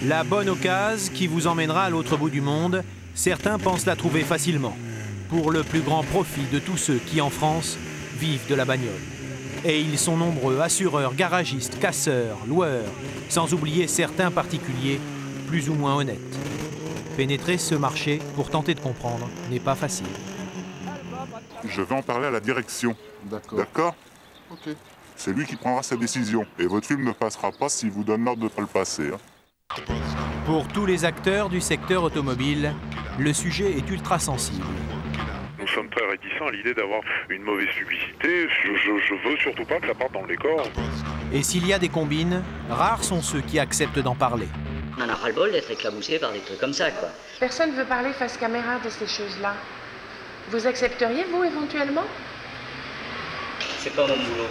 La bonne occasion qui vous emmènera à l'autre bout du monde, certains pensent la trouver facilement, pour le plus grand profit de tous ceux qui, en France, vivent de la bagnole. Et ils sont nombreux, assureurs, garagistes, casseurs, loueurs, sans oublier certains particuliers plus ou moins honnêtes. Pénétrer ce marché pour tenter de comprendre n'est pas facile. Je vais en parler à la direction. D'accord. D'accord? Ok. C'est lui qui prendra sa décision. Et votre film ne passera pas s'il vous donne l'ordre de ne pas le passer. Pour tous les acteurs du secteur automobile, le sujet est ultra sensible. Nous sommes très réticents à l'idée d'avoir une mauvaise publicité. Je veux surtout pas que ça parte dans le décor. Et s'il y a des combines, rares sont ceux qui acceptent d'en parler. On en a ras-le-bol d'être éclaboussé par des trucs comme ça, quoi. Personne ne veut parler face caméra de ces choses-là. Vous accepteriez, vous, éventuellement? C'est pas mon boulot.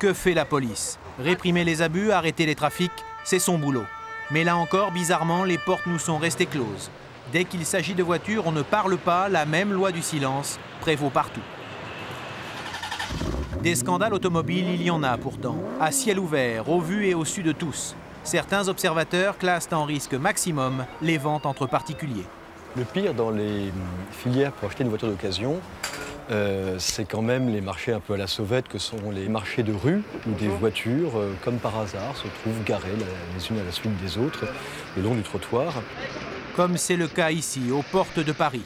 Que fait la police? Réprimer les abus, arrêter les trafics, c'est son boulot. Mais là encore, bizarrement, les portes nous sont restées closes. Dès qu'il s'agit de voitures, on ne parle pas, la même loi du silence prévaut partout. Des scandales automobiles, il y en a pourtant, à ciel ouvert, au vu et au su de tous. Certains observateurs classent en risque maximum les ventes entre particuliers. Le pire dans les filières pour acheter une voiture d'occasion, c'est quand même les marchés un peu à la sauvette que sont les marchés de rue où des voitures, comme par hasard, se trouvent garées les unes à la suite des autres le long du trottoir. Comme c'est le cas ici, aux portes de Paris.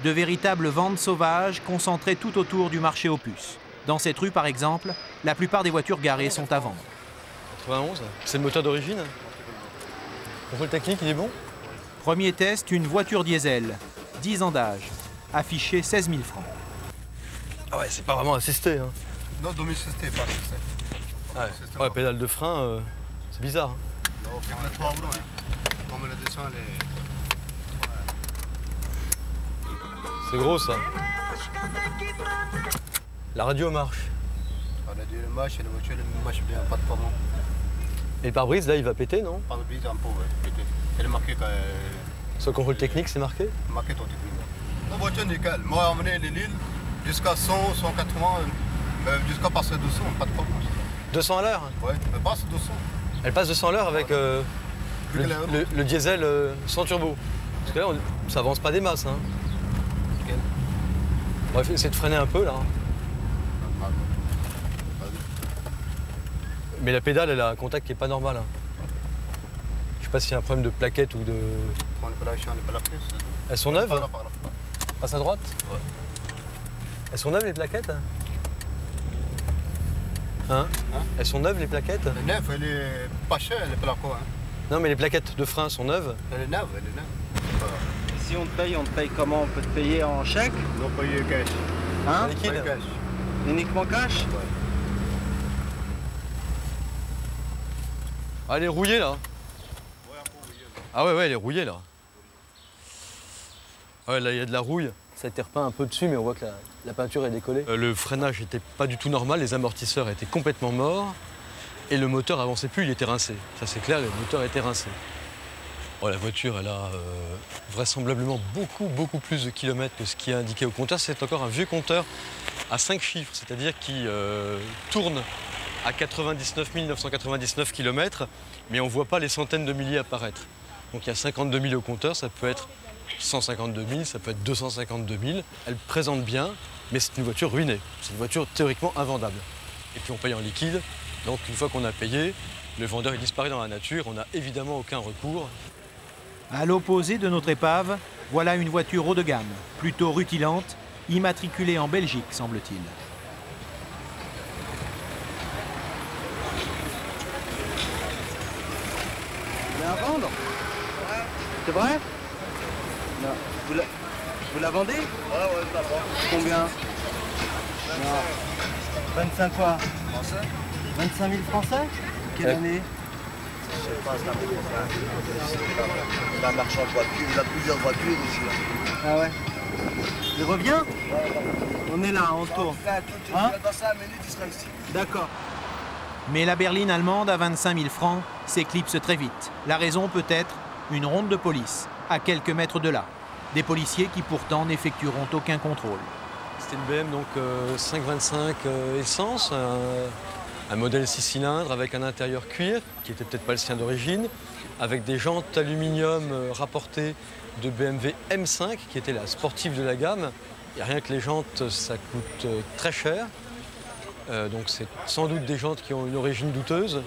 De véritables ventes sauvages concentrées tout autour du marché aux puces. Dans cette rue, par exemple, la plupart des voitures garées sont à vendre. 91, c'est le moteur d'origine. Contrôle technique, il est bon? Premier test, une voiture diesel, 10 ans d'âge, affiché 16 000 francs. Ah ouais, c'est pas vraiment assisté. Hein. Non, demi-assisté, pas assisté. Ouais, pédale de frein, c'est bizarre. Hein. Non, on a 3 rouleaux. Comme on la descend, elle est... C'est gros, ça. La radio marche. La radio marche et la voiture elle marche bien, pas de problème. Et le pare-brise, là, il va péter, non? Le pare-brise, un peu, ouais, pété. Elle est marquée quand Sur le contrôle technique, c'est marqué? Marqué ton technique. La voiture, nickel. Moi, à emmener les Lilles jusqu'à 100, 180, jusqu'à passer 200, pas de problème. 200 à l'heure? Ouais, elle passe 200. Elle passe 200 à l'heure avec le diesel sans turbo. Parce que là, ça avance pas des masses. Hein. On va essayer de freiner un peu, là. Mais la pédale, elle a un contact qui est pas normal. Hein. Je sais pas s'il y a un problème de plaquette ou de... Elles sont neuves? Passe à droite? Ouais. Elles sont neuves, les plaquettes? Hein? Elles sont neuves, les plaquettes? Elle est neuve, elle est pas chère, elle est pas là quoi. Hein. Non, mais les plaquettes de frein sont neuves? Elle est neuve, elle est neuve. Si on te paye comment? On peut te payer en chèque? On doit payer cash. Hein? Liquide? Cash. Uniquement cash? Ouais. Ah, elle est rouillée, là. Ah ouais, elle est rouillée, là. Ah ouais, là, il y a de la rouille. Ça a été repeint un peu dessus, mais on voit que la peinture est décollée. Le freinage n'était pas du tout normal, les amortisseurs étaient complètement morts. Et le moteur avançait plus, il était rincé. Ça, c'est clair, le moteur était rincé. Oh, la voiture, elle a vraisemblablement beaucoup plus de kilomètres que ce qui est indiqué au compteur. C'est encore un vieux compteur à 5 chiffres, c'est-à-dire qui tourne à 99 999 km, mais on ne voit pas les centaines de milliers apparaître. Donc il y a 52 000 au compteur, ça peut être 152 000, ça peut être 252 000. Elle présente bien, mais c'est une voiture ruinée. C'est une voiture théoriquement invendable. Et puis on paye en liquide, donc une fois qu'on a payé, le vendeur il disparaît dans la nature, on n'a évidemment aucun recours. À l'opposé de notre épave, voilà une voiture haut de gamme, plutôt rutilante, immatriculée en Belgique, semble-t-il. Vous voulez la vendre? Ouais. C'est vrai? Non. Vous la vendez? Ouais, ça va. Combien? 25 quoi? Français? 25 000 Français? Quelle année? Je sais pas, c'est un marchand de voitures, il a plusieurs voitures ici. Ah ouais? Il revient? On est là, on tourne. Hein? Dans 5 minutes, il sera ici. D'accord. Mais la berline allemande à 25 000 francs s'éclipse très vite. La raison peut être une ronde de police, à quelques mètres de là. Des policiers qui pourtant n'effectueront aucun contrôle. C'était une BM donc 525 essence, un modèle 6 cylindres avec un intérieur cuir, qui n'était peut-être pas le sien d'origine. avec des jantes aluminium rapportées de BMW M5, qui était la sportive de la gamme. Et rien que les jantes, ça coûte très cher. Donc c'est sans doute des jantes qui ont une origine douteuse.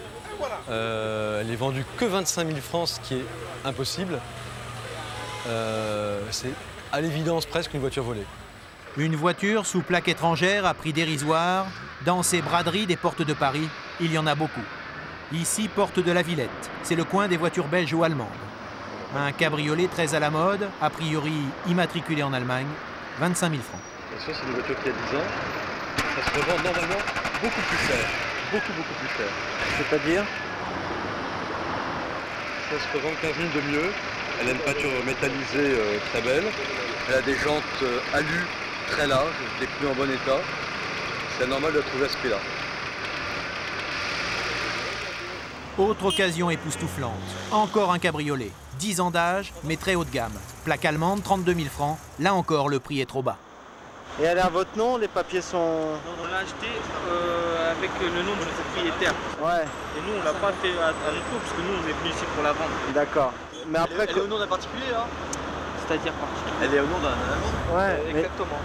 Elle est vendue que 25 000 francs, ce qui est impossible. C'est à l'évidence presque une voiture volée. Une voiture sous plaque étrangère à prix dérisoire. Dans ces braderies des portes de Paris, il y en a beaucoup. Ici, porte de la Villette. C'est le coin des voitures belges ou allemandes. Un cabriolet très à la mode, a priori immatriculé en Allemagne, 25 000 francs. Ça, c'est une voiture qui a 10 ans. Ça se revend normalement beaucoup plus cher. Beaucoup plus cher. C'est-à-dire? Ça se revend 15 000 de mieux. Elle a une peinture métallisée très belle. Elle a des jantes alu très larges, des pneus en bon état. C'est normal de la trouver à ce prix-là. Autre occasion époustouflante. Encore un cabriolet. 10 ans d'âge, mais très haut de gamme. Plaque allemande, 32 000 francs. Là encore, le prix est trop bas. Et elle est à votre nom, les papiers sont... On l'a acheté avec le nom de notre propriétaire. Ouais. Et nous, on l'a pas fait à notre nom, parce que nous, on est venus ici pour la vendre. D'accord. Mais après... Elle est au nom d'un particulier, là? C'est-à-dire particulier? Elle est au nom d'un ami. Ouais, exactement.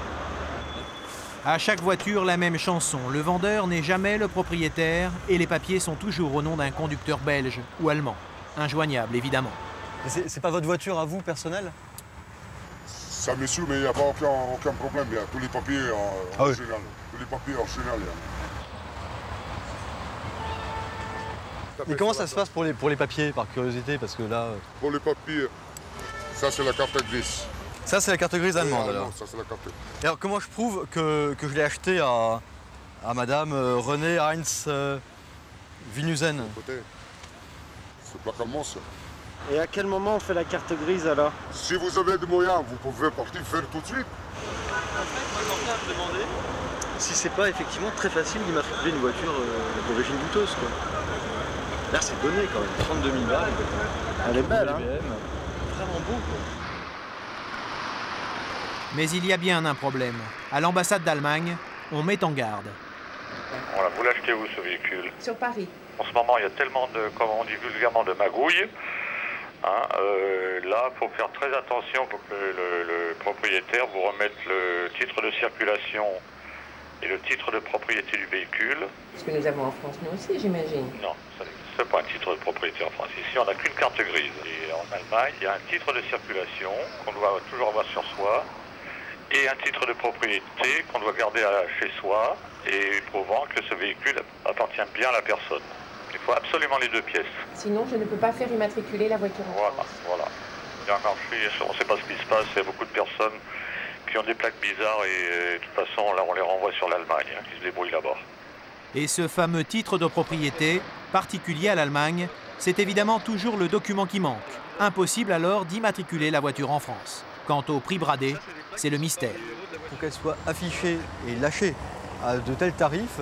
À chaque voiture, la même chanson. Le vendeur n'est jamais le propriétaire et les papiers sont toujours au nom d'un conducteur belge ou allemand. Injoignable, évidemment. C'est pas votre voiture à vous, personnelle? Ça, monsieur, mais il n'y a pas aucun problème. Il y a tous les papiers originaux. Tous les papiers originaux. Et comment ça se passe pour les papiers, par curiosité? Parce que là... Pour les papiers, ça c'est la carte grise. Ça c'est la carte grise allemande alors? Ça c'est la carte. Et alors comment je prouve que je l'ai acheté à madame Renée Heinz Vinusen? C'est plaque allemande, ça. Et à quel moment on fait la carte grise alors? Si vous avez des moyens, vous pouvez partir faire tout de suite. En fait, moi j'en viens à me demander si c'est pas effectivement très facile d'immatriculer une voiture d'origine douteuse, quoi. Là c'est donné quand même, 32 000 balles. Elle est belle, hein? Vraiment beau, quoi. Mais il y a bien un problème. À l'ambassade d'Allemagne, on met en garde. Voilà, vous l'achetez où ce véhicule? Sur Paris. En ce moment, il y a tellement de, comme on dit vulgairement, de magouilles. Là, il faut faire très attention pour que le propriétaire vous remette le titre de circulation et le titre de propriété du véhicule. Ce que nous avons en France, nous aussi, j'imagine. Non, ça n'existe pas un titre de propriété en France. Ici, on n'a qu'une carte grise. Et en Allemagne, il y a un titre de circulation qu'on doit toujours avoir sur soi et un titre de propriété qu'on doit garder chez soi et prouvant que ce véhicule appartient bien à la personne. Il faut absolument les deux pièces. Sinon, je ne peux pas faire immatriculer la voiture en France. Voilà. Il y a un marché, on ne sait pas ce qui se passe. Il y a beaucoup de personnes qui ont des plaques bizarres et de toute façon, là, on les renvoie sur l'Allemagne. Ils se débrouillent là-bas. Et ce fameux titre de propriété, particulier à l'Allemagne, c'est évidemment toujours le document qui manque. Impossible alors d'immatriculer la voiture en France. Quant au prix bradé, c'est le mystère. Pour qu'elle soit affichée et lâchée à de tels tarifs,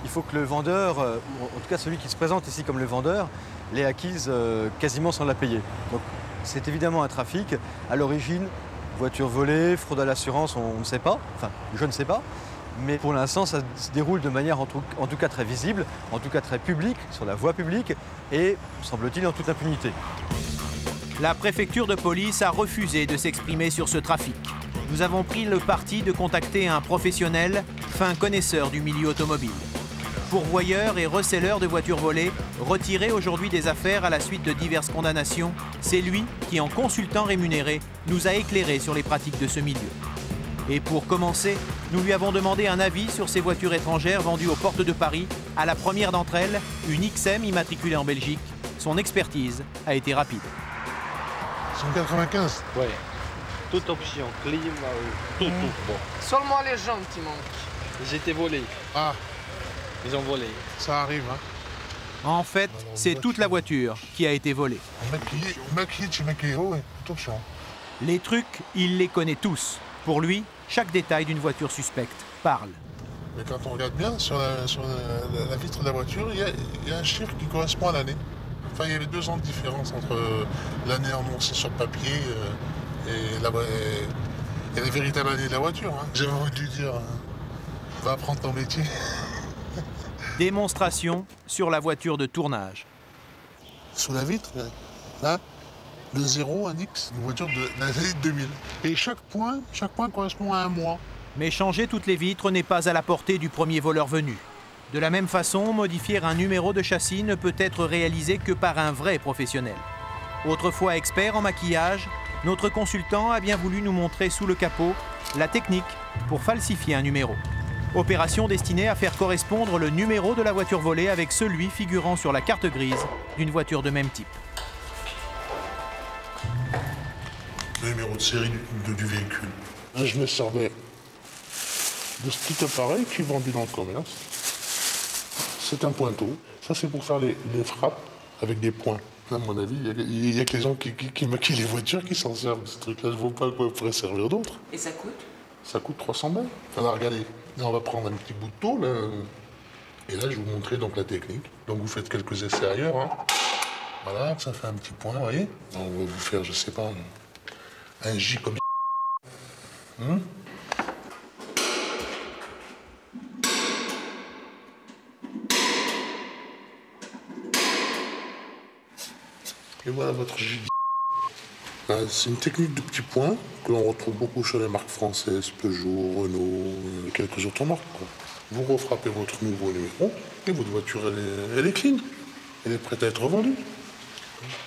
il faut que le vendeur, en tout cas celui qui se présente ici comme le vendeur, l'ait acquise quasiment sans la payer. Donc c'est évidemment un trafic. À l'origine, voiture volée, fraude à l'assurance, on ne sait pas, enfin je ne sais pas. Mais pour l'instant, ça se déroule de manière en tout cas très visible, en tout cas très publique, sur la voie publique et, semble-t-il, en toute impunité. La préfecture de police a refusé de s'exprimer sur ce trafic. Nous avons pris le parti de contacter un professionnel, fin connaisseur du milieu automobile. Pourvoyeur et receleur de voitures volées, retiré aujourd'hui des affaires à la suite de diverses condamnations, c'est lui qui, en consultant rémunéré, nous a éclairé sur les pratiques de ce milieu. Et pour commencer, nous lui avons demandé un avis sur ces voitures étrangères vendues aux portes de Paris. À la première d'entre elles, une XM immatriculée en Belgique. Son expertise a été rapide. 195. Ouais. Toute option, clim, tout. Bon. Seulement les jantes qui manquent. Ils étaient volés. Ah, Ils ont volé. ça arrive, hein. En fait, c'est toute la voiture qui a été volée. Attention. Les trucs, il les connaît tous. Pour lui, chaque détail d'une voiture suspecte parle. Mais quand on regarde bien, sur la vitre de la voiture, il y a un chiffre qui correspond à l'année. Enfin, il y avait 2 ans de différence entre l'année annoncée sur papier et la véritable année de la voiture. Hein. J'avais envie de lui dire, va apprendre ton métier. Démonstration sur la voiture de tournage. Sous la vitre, Là, le 0 indique une voiture de l'année 2000. Et chaque point correspond à un mois. Mais changer toutes les vitres n'est pas à la portée du premier voleur venu. De la même façon, modifier un numéro de châssis ne peut être réalisé que par un vrai professionnel. Autrefois expert en maquillage, notre consultant a bien voulu nous montrer sous le capot la technique pour falsifier un numéro. Opération destinée à faire correspondre le numéro de la voiture volée avec celui figurant sur la carte grise d'une voiture de même type. Le numéro de série du véhicule. Là, je me servais de ce petit appareil qui est vendu dans le commerce. C'est un pointeau. Ça, c'est pour faire les frappes avec des points. À mon avis, il y a que les gens qui maquillent les voitures qui s'en servent de ce truc-là. Je ne vois pas à quoi il pourrait servir d'autre. Et ça coûte? Ça coûte 300 balles. Alors, regardez. Là, on va prendre un petit bout de tôle. Et là, je vais vous montrer donc la technique. Donc, vous faites quelques essais ailleurs. Hein. Voilà, ça fait un petit point, vous voyez. On va vous faire, je sais pas, un J comme ça. Et voilà votre J. C'est une technique de petits points que l'on retrouve beaucoup chez les marques françaises, Peugeot, Renault, quelques autres marques. Vous refrappez votre nouveau numéro et votre voiture, elle est clean. Elle est prête à être vendue.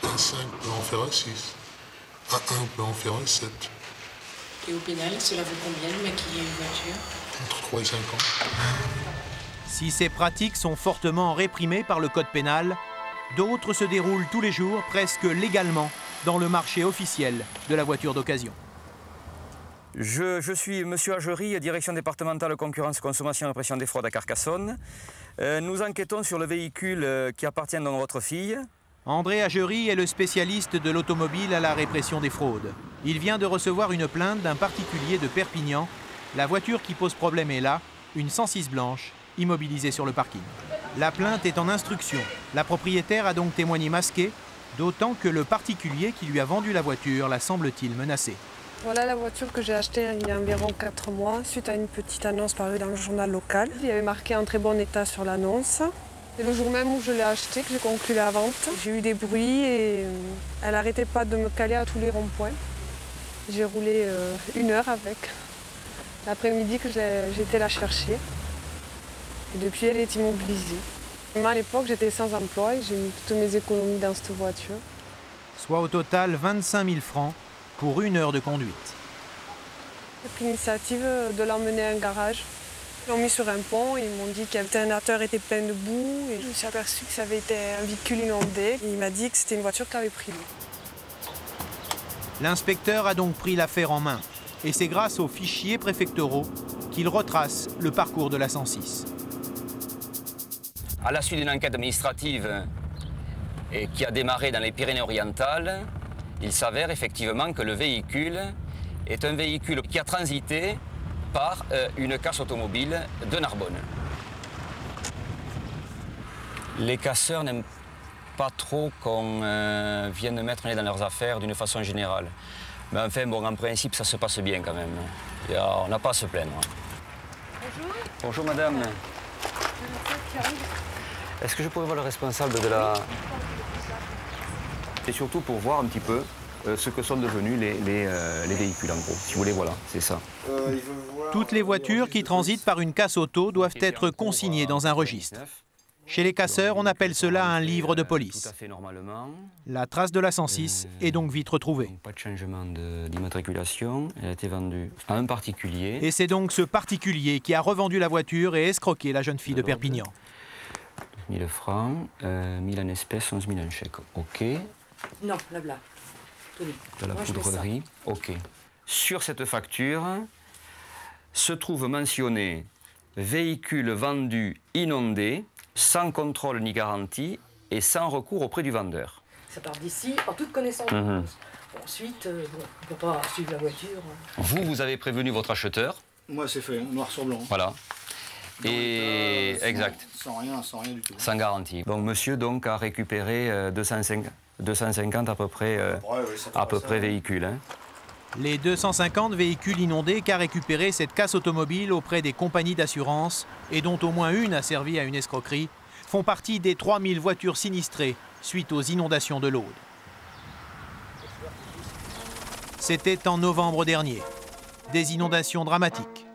Un 5 peut en faire un 6. Un 1 peut en faire un 7. Et au pénal, cela vaut combien de maquiller une voiture? Entre 3 et 5 ans. Si ces pratiques sont fortement réprimées par le code pénal, d'autres se déroulent tous les jours, presque légalement, dans le marché officiel de la voiture d'occasion. Je suis M. Agerie, direction départementale concurrence, consommation et répression des fraudes à Carcassonne. Nous enquêtons sur le véhicule qui appartient à votre fille. André Agerie est le spécialiste de l'automobile à la répression des fraudes. Il vient de recevoir une plainte d'un particulier de Perpignan. La voiture qui pose problème est là, une 106 blanche, immobilisée sur le parking. La plainte est en instruction. La propriétaire a donc témoigné masqué, d'autant que le particulier qui lui a vendu la voiture la semble-t-il menacée. Voilà la voiture que j'ai achetée il y a environ 4 mois, suite à une petite annonce parue dans le journal local. Il y avait marqué en très bon état sur l'annonce. C'est le jour même où je l'ai achetée que j'ai conclu la vente. J'ai eu des bruits et elle n'arrêtait pas de me caler à tous les ronds-points. J'ai roulé 1 heure avec. L'après-midi que j'ai été la chercher. Et depuis, elle est immobilisée. Moi, à l'époque, j'étais sans emploi et j'ai mis toutes mes économies dans cette voiture. Soit au total 25 000 francs pour 1 heure de conduite. J'ai pris l'initiative de l'emmener à un garage. Ils l'ont mis sur un pont, ils m'ont dit que l'alternateur était plein de boue. Et je me suis aperçue que ça avait été un véhicule inondé. Et il m'a dit que c'était une voiture qui avait pris l'eau. L'inspecteur a donc pris l'affaire en main. Et c'est grâce aux fichiers préfectoraux qu'il retrace le parcours de la 106. À la suite d'une enquête administrative qui a démarré dans les Pyrénées-Orientales, il s'avère effectivement que le véhicule est un véhicule qui a transité par une casse automobile de Narbonne. Les casseurs n'aiment pas trop qu'on vienne mettre le nez dans leurs affaires d'une façon générale. Mais enfin, bon, en principe, ça se passe bien quand même. On n'a pas à se plaindre. Bonjour. Bonjour madame. Est-ce que je pourrais voir le responsable de la... Et surtout pour voir un petit peu ce que sont devenus les véhicules en gros. Si vous voulez, voilà, c'est ça. Toutes les voitures qui transitent par une casse auto doivent être consignées dans un registre. Chez les casseurs, on appelle cela un livre de police. La trace de la 106 est donc vite retrouvée. Pas de changement d'immatriculation, elle a été vendue à un particulier. Et c'est donc ce particulier qui a revendu la voiture et escroqué la jeune fille de Perpignan. 1000 francs, 1000 en espèces, 11 000 en chèque. OK. Non, blabla. Tenez. De la poudrerie. OK. Sur cette facture se trouve mentionné véhicule vendu inondé, sans contrôle ni garantie et sans recours auprès du vendeur. Ça part d'ici en toute connaissance de cause. Ensuite, on ne peut pas suivre la voiture. Vous avez prévenu votre acheteur. Moi, c'est fait, noir sur blanc. Voilà. Et exact. Sans rien du tout. Sans garantie. Donc monsieur donc a récupéré 250 à peu près, véhicules. Hein. Les 250 véhicules inondés qu'a récupéré cette casse automobile auprès des compagnies d'assurance, et dont au moins une a servi à une escroquerie, font partie des 3000 voitures sinistrées suite aux inondations de l'Aude. C'était en novembre dernier. Des inondations dramatiques.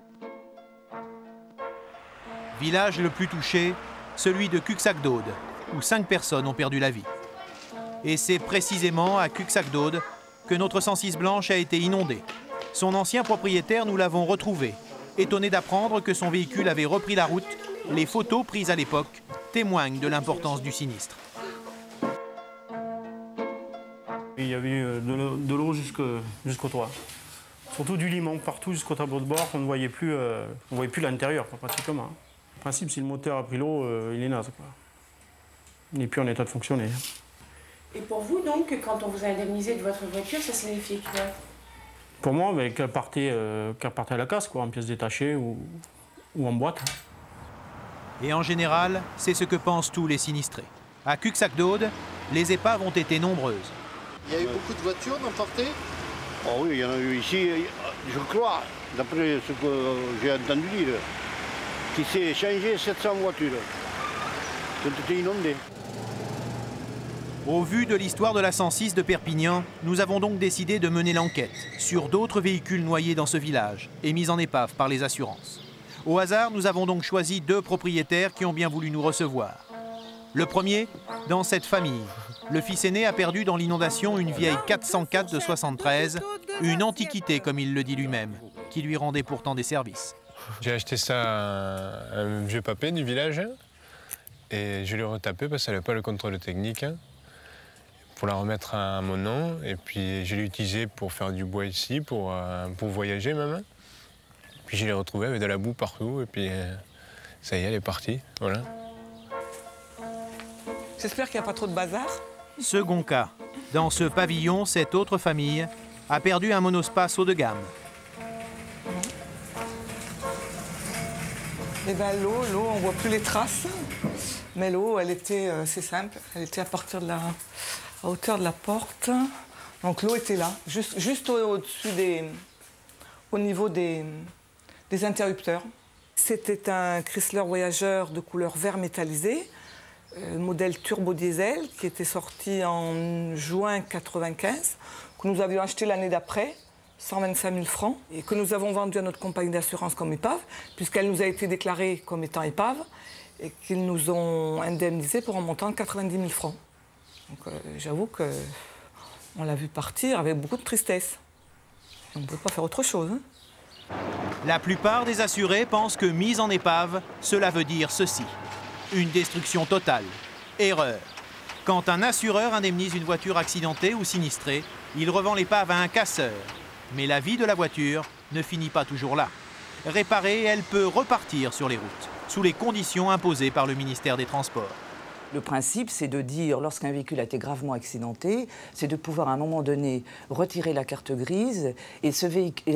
Village le plus touché, celui de Cuxac-Daude, où 5 personnes ont perdu la vie. Et c'est précisément à Cuxac-Daude que notre 106 blanche a été inondée. Son ancien propriétaire, nous l'avons retrouvé, étonné d'apprendre que son véhicule avait repris la route. Les photos prises à l'époque témoignent de l'importance du sinistre. Il y avait de l'eau jusqu'au toit. Surtout du limon partout jusqu'au tableau de bord qu'on ne voyait plus, l'intérieur pratiquement. En principe, si le moteur a pris l'eau, il est naze, quoi. Il n'est plus en état de fonctionner. Et pour vous donc, quand on vous a indemnisé de votre voiture, ça signifie quoi? Pour moi, qu'elle partait à la casse, quoi, en pièces détachées ou en boîte. Et en général, c'est ce que pensent tous les sinistrés. À Cuxac-Daude, les épaves ont été nombreuses. Il y a eu beaucoup de voitures d'emportées? Oh oui, il y en a eu ici, je crois, d'après ce que j'ai entendu dire, qui s'est échangé 700 voitures qui ont été inondées. Au vu de l'histoire de la 106 de Perpignan, nous avons donc décidé de mener l'enquête sur d'autres véhicules noyés dans ce village et mis en épave par les assurances. Au hasard, nous avons donc choisi 2 propriétaires qui ont bien voulu nous recevoir. Le premier, dans cette famille. Le fils aîné a perdu dans l'inondation une vieille 404 de 73, une antiquité comme il le dit lui-même, qui lui rendait pourtant des services. J'ai acheté ça à un vieux papé du village et je l'ai retapé parce qu'elle n'avait pas le contrôle technique pour la remettre à mon nom. Et puis je l'ai utilisé pour faire du bois ici, pour voyager même. Puis je l'ai retrouvé avec de la boue partout et puis ça y est, elle est partie. Voilà. J'espère qu'il n'y a pas trop de bazar. Second cas. Dans ce pavillon, cette autre famille a perdu un monospace haut de gamme. Eh bien l'eau, on ne voit plus les traces. Mais l'eau, elle était, c'est simple, elle était à hauteur de la porte. Donc l'eau était là, juste au-dessus au niveau des interrupteurs. C'était un Chrysler Voyager de couleur vert métallisé, modèle turbo diesel, qui était sorti en juin 95, que nous avions acheté l'année d'après, 125 000 francs, et que nous avons vendu à notre compagnie d'assurance comme épave, puisqu'elle nous a été déclarée comme étant épave, et qu'ils nous ont indemnisé pour un montant de 90 000 francs. Donc j'avoue qu'on l'a vu partir avec beaucoup de tristesse. On ne peut pas faire autre chose. Hein. La plupart des assurés pensent que mise en épave, cela veut dire ceci. Une destruction totale. Erreur. Quand un assureur indemnise une voiture accidentée ou sinistrée, il revend l'épave à un casseur. Mais la vie de la voiture ne finit pas toujours là. Réparée, elle peut repartir sur les routes, sous les conditions imposées par le ministère des Transports. Le principe, c'est de dire, lorsqu'un véhicule a été gravement accidenté, c'est de pouvoir à un moment donné retirer la carte grise et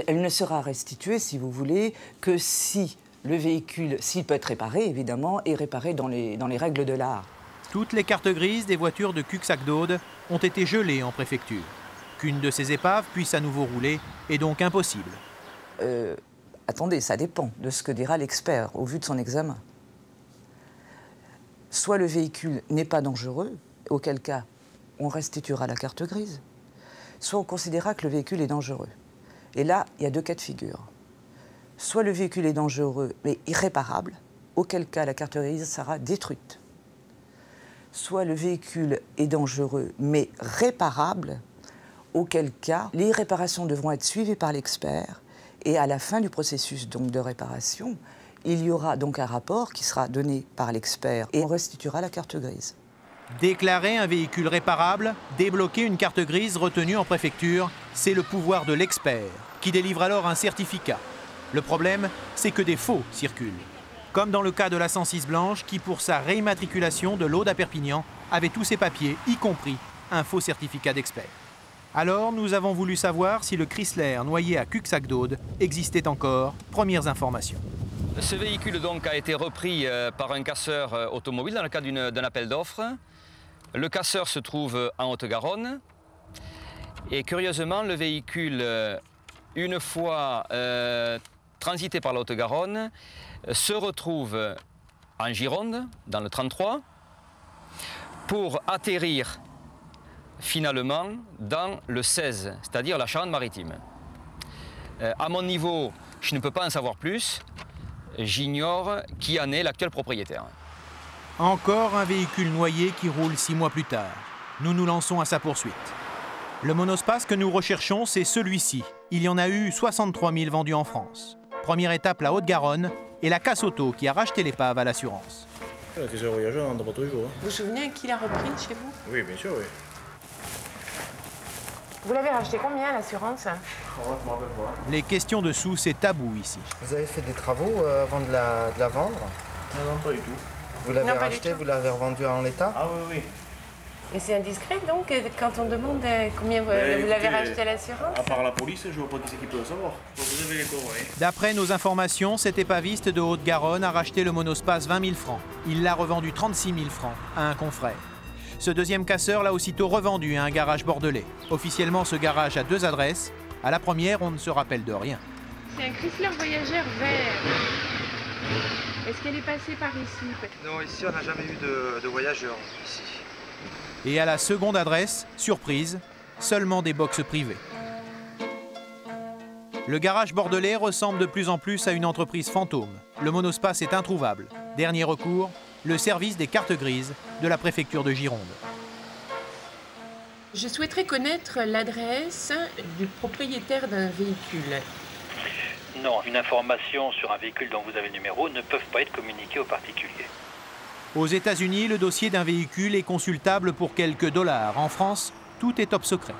elle ne sera restituée, si vous voulez, que si le véhicule, s'il peut être réparé, évidemment, est réparé dans les règles de l'art. Toutes les cartes grises des voitures de Cuxac-Daude ont été gelées en préfecture. Qu'une de ces épaves puisse à nouveau rouler est donc impossible. Attendez, ça dépend de ce que dira l'expert au vu de son examen. Soit le véhicule n'est pas dangereux, auquel cas on restituera la carte grise, soit on considérera que le véhicule est dangereux. Et là, il y a 2 cas de figure. Soit le véhicule est dangereux mais irréparable, auquel cas la carte grise sera détruite. Soit le véhicule est dangereux mais réparable, auquel cas les réparations devront être suivies par l'expert et à la fin du processus donc, de réparation, il y aura donc un rapport qui sera donné par l'expert et on restituera la carte grise. Déclarer un véhicule réparable, débloquer une carte grise retenue en préfecture, c'est le pouvoir de l'expert, qui délivre alors un certificat. Le problème, c'est que des faux circulent. Comme dans le cas de la 106 blanche, qui pour sa réimmatriculation de l'Aude à Perpignan, avait tous ses papiers, y compris un faux certificat d'expert. Alors, nous avons voulu savoir si le Chrysler noyé à Cuxac-Daude existait encore. Premières informations. Ce véhicule donc a été repris par un casseur automobile dans le cadre d'un appel d'offres. Le casseur se trouve en Haute-Garonne. Et curieusement, le véhicule, une fois transité par la Haute-Garonne, se retrouve en Gironde, dans le 33, pour atterrir finalement dans le 16, c'est-à-dire la Charente-Maritime. À mon niveau, je ne peux pas en savoir plus. J'ignore qui en est l'actuel propriétaire. Encore un véhicule noyé qui roule 6 mois plus tard. Nous nous lançons à sa poursuite. Le monospace que nous recherchons, c'est celui-ci. Il y en a eu 63 000 vendus en France. Première étape, la Haute-Garonne et la Casse Auto qui a racheté l'épave à l'assurance. La question voyageur, on n'en pas tous les jours. Vous vous souvenez qui l'a repris chez vous? Oui, bien sûr, oui. Vous l'avez racheté combien, l'assurance? Les questions de sous, c'est tabou ici. Vous avez fait des travaux avant de la vendre? Non, pas du tout. Vous l'avez racheté, vous l'avez revendu en l'état? Ah oui, oui. Et c'est indiscret donc quand on demande combien vous l'avez racheté à l'assurance? À part la police, je vois pas qui c'est qui peut le savoir. Vous avez les coordonnées. D'après nos informations, cet épaviste de Haute-Garonne a racheté le monospace 20 000 francs. Il l'a revendu 36 000 francs à un confrère. Ce deuxième casseur l'a aussitôt revendu à un garage bordelais. Officiellement, ce garage a 2 adresses. À la première, on ne se rappelle de rien. C'est un Chrysler Voyageur vert. Est-ce qu'elle est passée par ici? Non, ici on n'a jamais eu de voyageurs, ici. Et à la seconde adresse, surprise, seulement des boxes privées. Le garage bordelais ressemble de plus en plus à une entreprise fantôme. Le monospace est introuvable. Dernier recours, le service des cartes grises de la préfecture de Gironde. Je souhaiterais connaître l'adresse du propriétaire d'un véhicule. Non, une information sur un véhicule dont vous avez le numéro ne peuvent pas être communiquées aux particuliers. Aux États-Unis, le dossier d'un véhicule est consultable pour quelques dollars. En France, tout est top secret.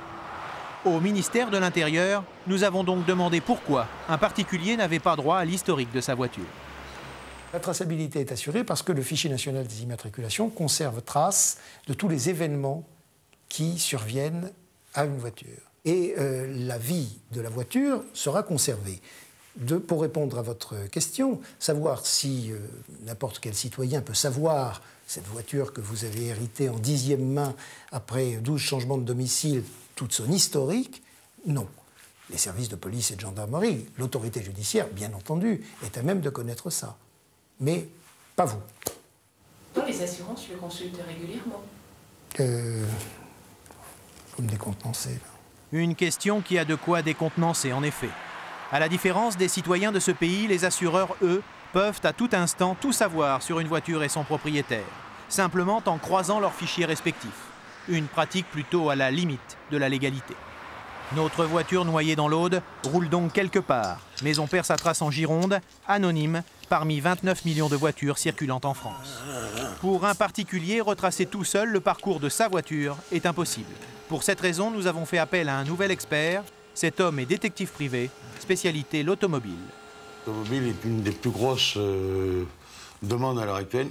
Au ministère de l'Intérieur, nous avons donc demandé pourquoi un particulier n'avait pas droit à l'historique de sa voiture. La traçabilité est assurée parce que le fichier national des immatriculations conserve trace de tous les événements qui surviennent à une voiture. Et la vie de la voiture sera conservée. Pour répondre à votre question, savoir si n'importe quel citoyen peut savoir cette voiture que vous avez héritée en 10e main après 12 changements de domicile, toute son historique, non. Les services de police et de gendarmerie, l'autorité judiciaire, bien entendu, est à même de connaître ça. Mais pas vous. Les assurances le consultent régulièrement. Vous me décontenancez. Une question qui a de quoi décontenancer, en effet. À la différence des citoyens de ce pays, les assureurs, eux, peuvent à tout instant tout savoir sur une voiture et son propriétaire, simplement en croisant leurs fichiers respectifs. Une pratique plutôt à la limite de la légalité. Notre voiture noyée dans l'Aude roule donc quelque part, mais on perd sa trace en Gironde, anonyme, parmi 29 millions de voitures circulant en France. Pour un particulier, retracer tout seul le parcours de sa voiture est impossible. Pour cette raison, nous avons fait appel à un nouvel expert. Cet homme est détective privé, spécialité l'automobile. L'automobile est une des plus grosses demandes à l'heure actuelle,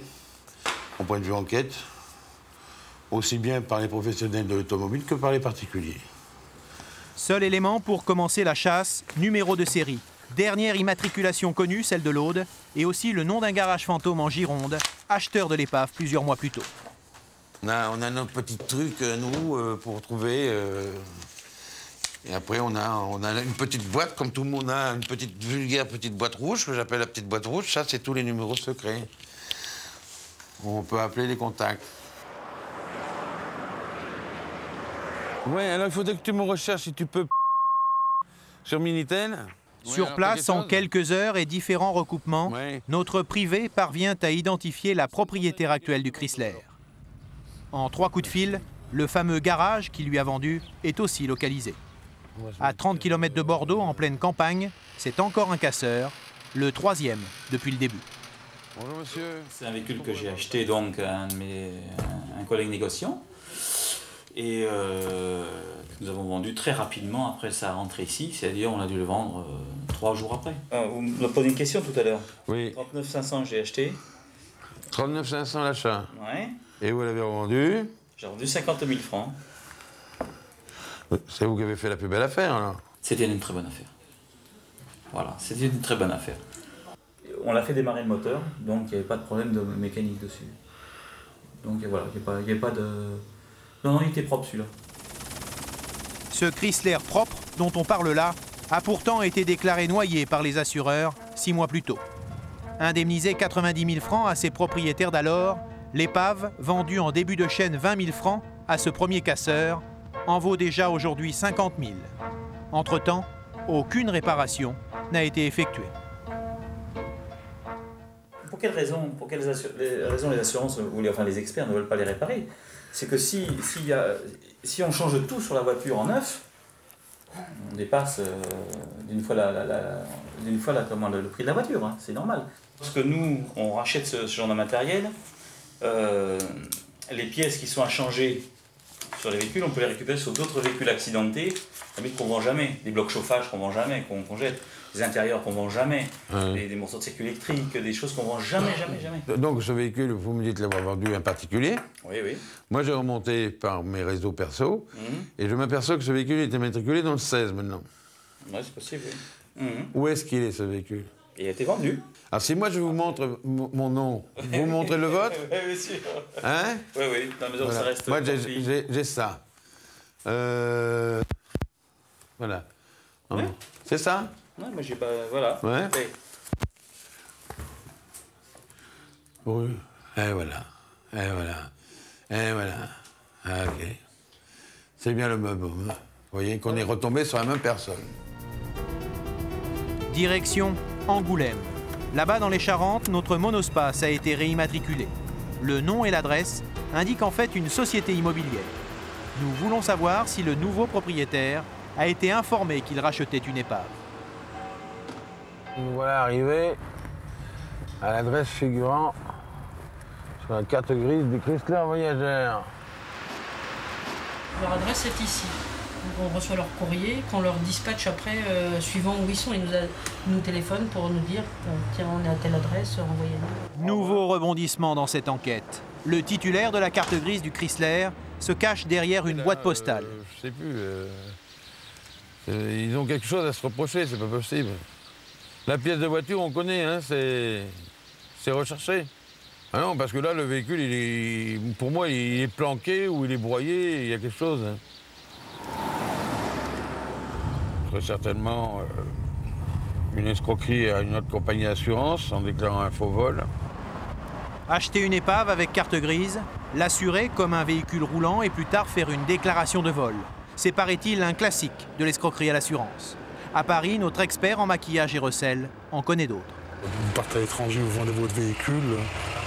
en point de vue enquête, aussi bien par les professionnels de l'automobile que par les particuliers. Seul élément pour commencer la chasse, numéro de série. Dernière immatriculation connue, celle de l'Aude, et aussi le nom d'un garage fantôme en Gironde, acheteur de l'épave plusieurs mois plus tôt. On a notre petit truc, nous, pour trouver... Et après, on a une petite boîte, comme tout le monde a une petite vulgaire petite boîte rouge, que j'appelle la petite boîte rouge. Ça, c'est tous les numéros secrets. On peut appeler les contacts. Ouais, alors il faudrait que tu me recherches, si tu peux, sur Minitel. Sur place, en quelques heures et différents recoupements, notre privé parvient à identifier la propriétaire actuelle du Chrysler. En 3 coups de fil, le fameux garage qui lui a vendu est aussi localisé. À 30 km de Bordeaux, en pleine campagne, c'est encore un casseur, le 3e depuis le début. Bonjour monsieur. C'est un véhicule que j'ai acheté donc à un collègue négociant et que nous avons vendu très rapidement après sa rentrée ici, c'est-à-dire on a dû le vendre 3 jours après. Vous me posez une question tout à l'heure. Oui. 39 500 j'ai acheté. 39 500 l'achat. Ouais. Et vous l'avez revendu? J'ai vendu 50 000 francs. C'est vous qui avez fait la plus belle affaire, alors. C'était une très bonne affaire. Voilà, c'était une très bonne affaire. On l'a fait démarrer le moteur, donc il n'y avait pas de problème de mécanique dessus. Donc voilà, il n'y a pas de... Non, il était propre celui-là. Ce Chrysler propre dont on parle là a pourtant été déclaré noyé par les assureurs 6 mois plus tôt. Indemnisé 90 000 francs à ses propriétaires d'alors, l'épave, vendue en début de chaîne 20 000 francs à ce premier casseur, en vaut déjà aujourd'hui 50 000. Entre-temps, aucune réparation n'a été effectuée. Pour quelles raisons les assurances, ou enfin les experts ne veulent pas les réparer? C'est que si on change tout sur la voiture en neuf, on dépasse d'une fois le prix de la voiture, hein, c'est normal. Parce que nous, on rachète ce genre de matériel, les pièces qui sont à changer sur les véhicules, on peut les récupérer sur d'autres véhicules accidentés, mais qu'on ne vend jamais, des blocs chauffage qu'on ne vend jamais, qu'on jette, des intérieurs qu'on ne vend jamais, des morceaux de circuit électrique, des choses qu'on ne vend jamais. Donc ce véhicule, vous me dites l'avoir vendu à un particulier. Oui. Moi j'ai remonté par mes réseaux perso, et je m'aperçois que ce véhicule était matriculé dans le 16 maintenant. Oui, c'est possible, oui. Où est-ce qu'il est ce véhicule? Il a été vendu. Alors si moi je vous montre mon nom, vous me montrez le vôtre? Oui, bien sûr. Hein? Oui, dans la mesure où ça reste... Moi j'ai ça. Voilà. Ouais. C'est ça? Non, moi j'ai pas... Voilà. Ouais. Okay. Oui. Et voilà. Ah, ok. C'est bien le meuble. Vous voyez qu'on est retombé sur la même personne. Direction Angoulême. Là-bas, dans les Charentes, notre monospace a été réimmatriculé. Le nom et l'adresse indiquent en fait une société immobilière. Nous voulons savoir si le nouveau propriétaire a été informé qu'il rachetait une épave. Nous voilà arrivés à l'adresse figurant sur la carte grise du Chrysler Voyager. Leur adresse est ici. Donc on reçoit leur courrier, qu'on leur dispatche après, suivant où ils sont. Ils nous téléphonent pour nous dire tiens, on est à telle adresse, envoyez-nous. Nouveau rebondissement dans cette enquête. Le titulaire de la carte grise du Chrysler se cache derrière une boîte postale. Je sais plus. Ils ont quelque chose à se reprocher, c'est pas possible. La pièce de voiture, on connaît, hein, c'est recherché. Ah non, parce que là, le véhicule, pour moi, il est planqué ou il est broyé, il y a quelque chose. Hein. Très certainement une escroquerie à une autre compagnie d'assurance en déclarant un faux vol. Acheter une épave avec carte grise, l'assurer comme un véhicule roulant et plus tard faire une déclaration de vol. C'est, paraît-il, un classique de l'escroquerie à l'assurance. À Paris, notre expert en maquillage et recel en connaît d'autres. Vous partez à l'étranger, vous vendez votre véhicule,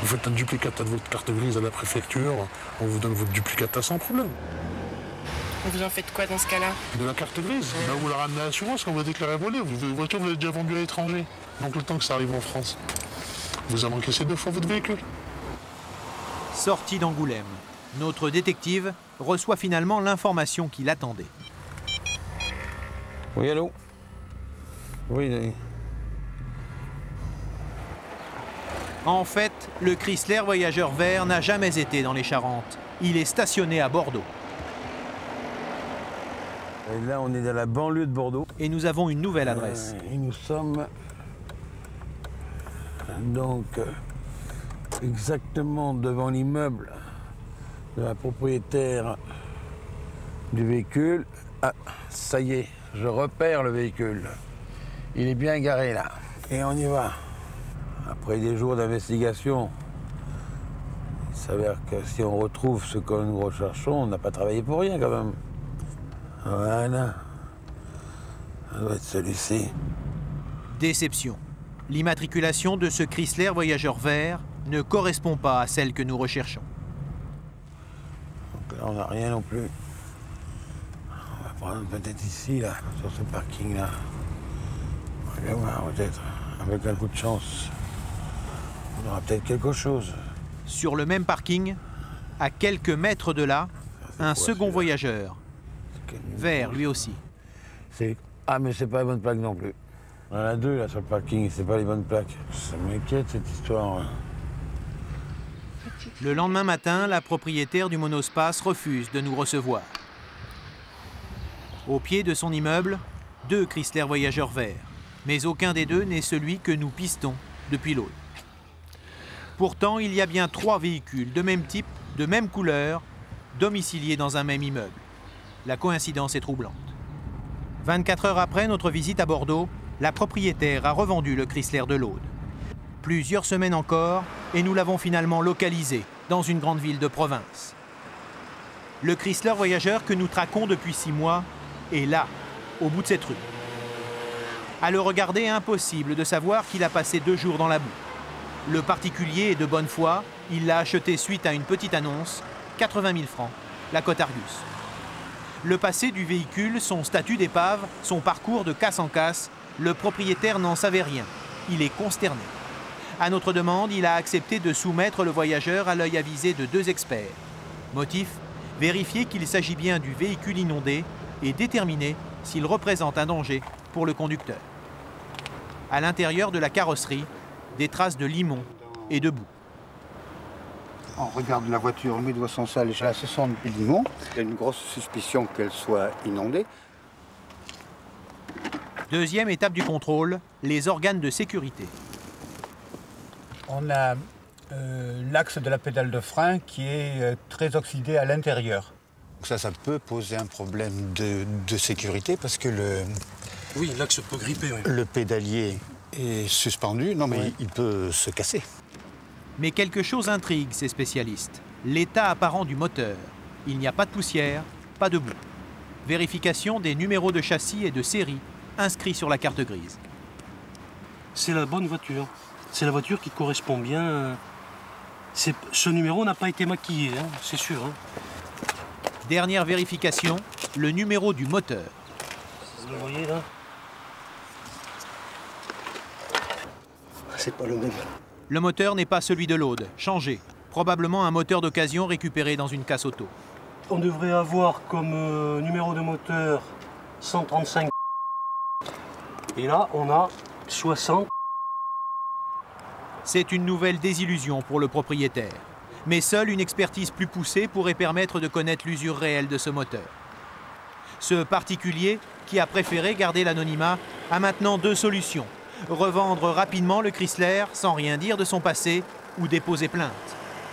vous faites un duplicata de votre carte grise à la préfecture, on vous donne votre duplicata sans problème. Vous en faites quoi dans ce cas-là? De la carte grise. Là, vous la ramenez à l'assurance quand vous la déclarez volée. Votre voiture, vous l'avez déjà vendue à l'étranger. Donc le temps que ça arrive en France, vous avez encaissé 2 fois votre véhicule. Sorti d'Angoulême, notre détective reçoit finalement l'information qu'il attendait. Oui, allô? Oui. En fait, le Chrysler Voyageur vert n'a jamais été dans les Charentes. Il est stationné à Bordeaux. Et là, on est dans la banlieue de Bordeaux. Et nous avons une nouvelle adresse. Et nous sommes donc exactement devant l'immeuble de la propriétaire du véhicule. Ah, ça y est, je repère le véhicule. Il est bien garé là. Et on y va. Après des jours d'investigation, il s'avère que si on retrouve ce que nous recherchons, on n'a pas travaillé pour rien quand même. Voilà. Ça doit être celui-ci. Déception. L'immatriculation de ce Chrysler Voyageur vert ne correspond pas à celle que nous recherchons. Donc là, on n'a rien non plus. On va prendre peut-être ici, là, sur ce parking-là. On va voir, peut-être, avec un coup de chance, on aura peut-être quelque chose. Sur le même parking, à quelques mètres de là, un second Voyageur. Vert, lui aussi. Ah, mais c'est pas les bonnes plaques non plus. On en a 2 là sur le parking, c'est pas les bonnes plaques. Ça m'inquiète cette histoire. Le lendemain matin, la propriétaire du monospace refuse de nous recevoir. Au pied de son immeuble, 2 Chrysler Voyageurs verts. Mais aucun des 2 n'est celui que nous pistons depuis l'aube. Pourtant, il y a bien 3 véhicules de même type, de même couleur, domiciliés dans un même immeuble. La coïncidence est troublante. 24 heures après notre visite à Bordeaux, la propriétaire a revendu le Chrysler de l'Aude. Plusieurs semaines encore, et nous l'avons finalement localisé dans une grande ville de province. Le Chrysler voyageur que nous traquons depuis 6 mois est là, au bout de cette rue. À le regarder, impossible de savoir qu'il a passé 2 jours dans la boue. Le particulier est de bonne foi, il l'a acheté suite à une petite annonce, 80 000 francs, la cote Argus. Le passé du véhicule, son statut d'épave, son parcours de casse en casse, le propriétaire n'en savait rien. Il est consterné. À notre demande, il a accepté de soumettre le voyageur à l'œil avisé de 2 experts. Motif, vérifier qu'il s'agit bien du véhicule inondé et déterminer s'il représente un danger pour le conducteur. À l'intérieur de la carrosserie, des traces de limon et de boue. On regarde la voiture, on met doigt sans sale, là ce sont des limons. Il y a une grosse suspicion qu'elle soit inondée. Deuxième étape du contrôle, les organes de sécurité. On a l'axe de la pédale de frein qui est très oxydé à l'intérieur. Ça peut poser un problème de sécurité parce que oui, l'axe peut gripper. Oui. Le pédalier est suspendu, non mais il peut se casser. Mais quelque chose intrigue ces spécialistes. L'état apparent du moteur. Il n'y a pas de poussière, pas de boue. Vérification des numéros de châssis et de série inscrits sur la carte grise. C'est la bonne voiture. C'est la voiture qui correspond bien. Ce numéro n'a pas été maquillé, hein, c'est sûr. Hein. Dernière vérification, le numéro du moteur. Vous le voyez là? C'est pas le même. Le moteur n'est pas celui de l'Aude, changé. Probablement un moteur d'occasion récupéré dans une casse auto. On devrait avoir comme numéro de moteur 135. Et là, on a 60. C'est une nouvelle désillusion pour le propriétaire. Mais seule une expertise plus poussée pourrait permettre de connaître l'usure réelle de ce moteur. Ce particulier, qui a préféré garder l'anonymat, a maintenant 2 solutions. Revendre rapidement le Chrysler sans rien dire de son passé ou déposer plainte.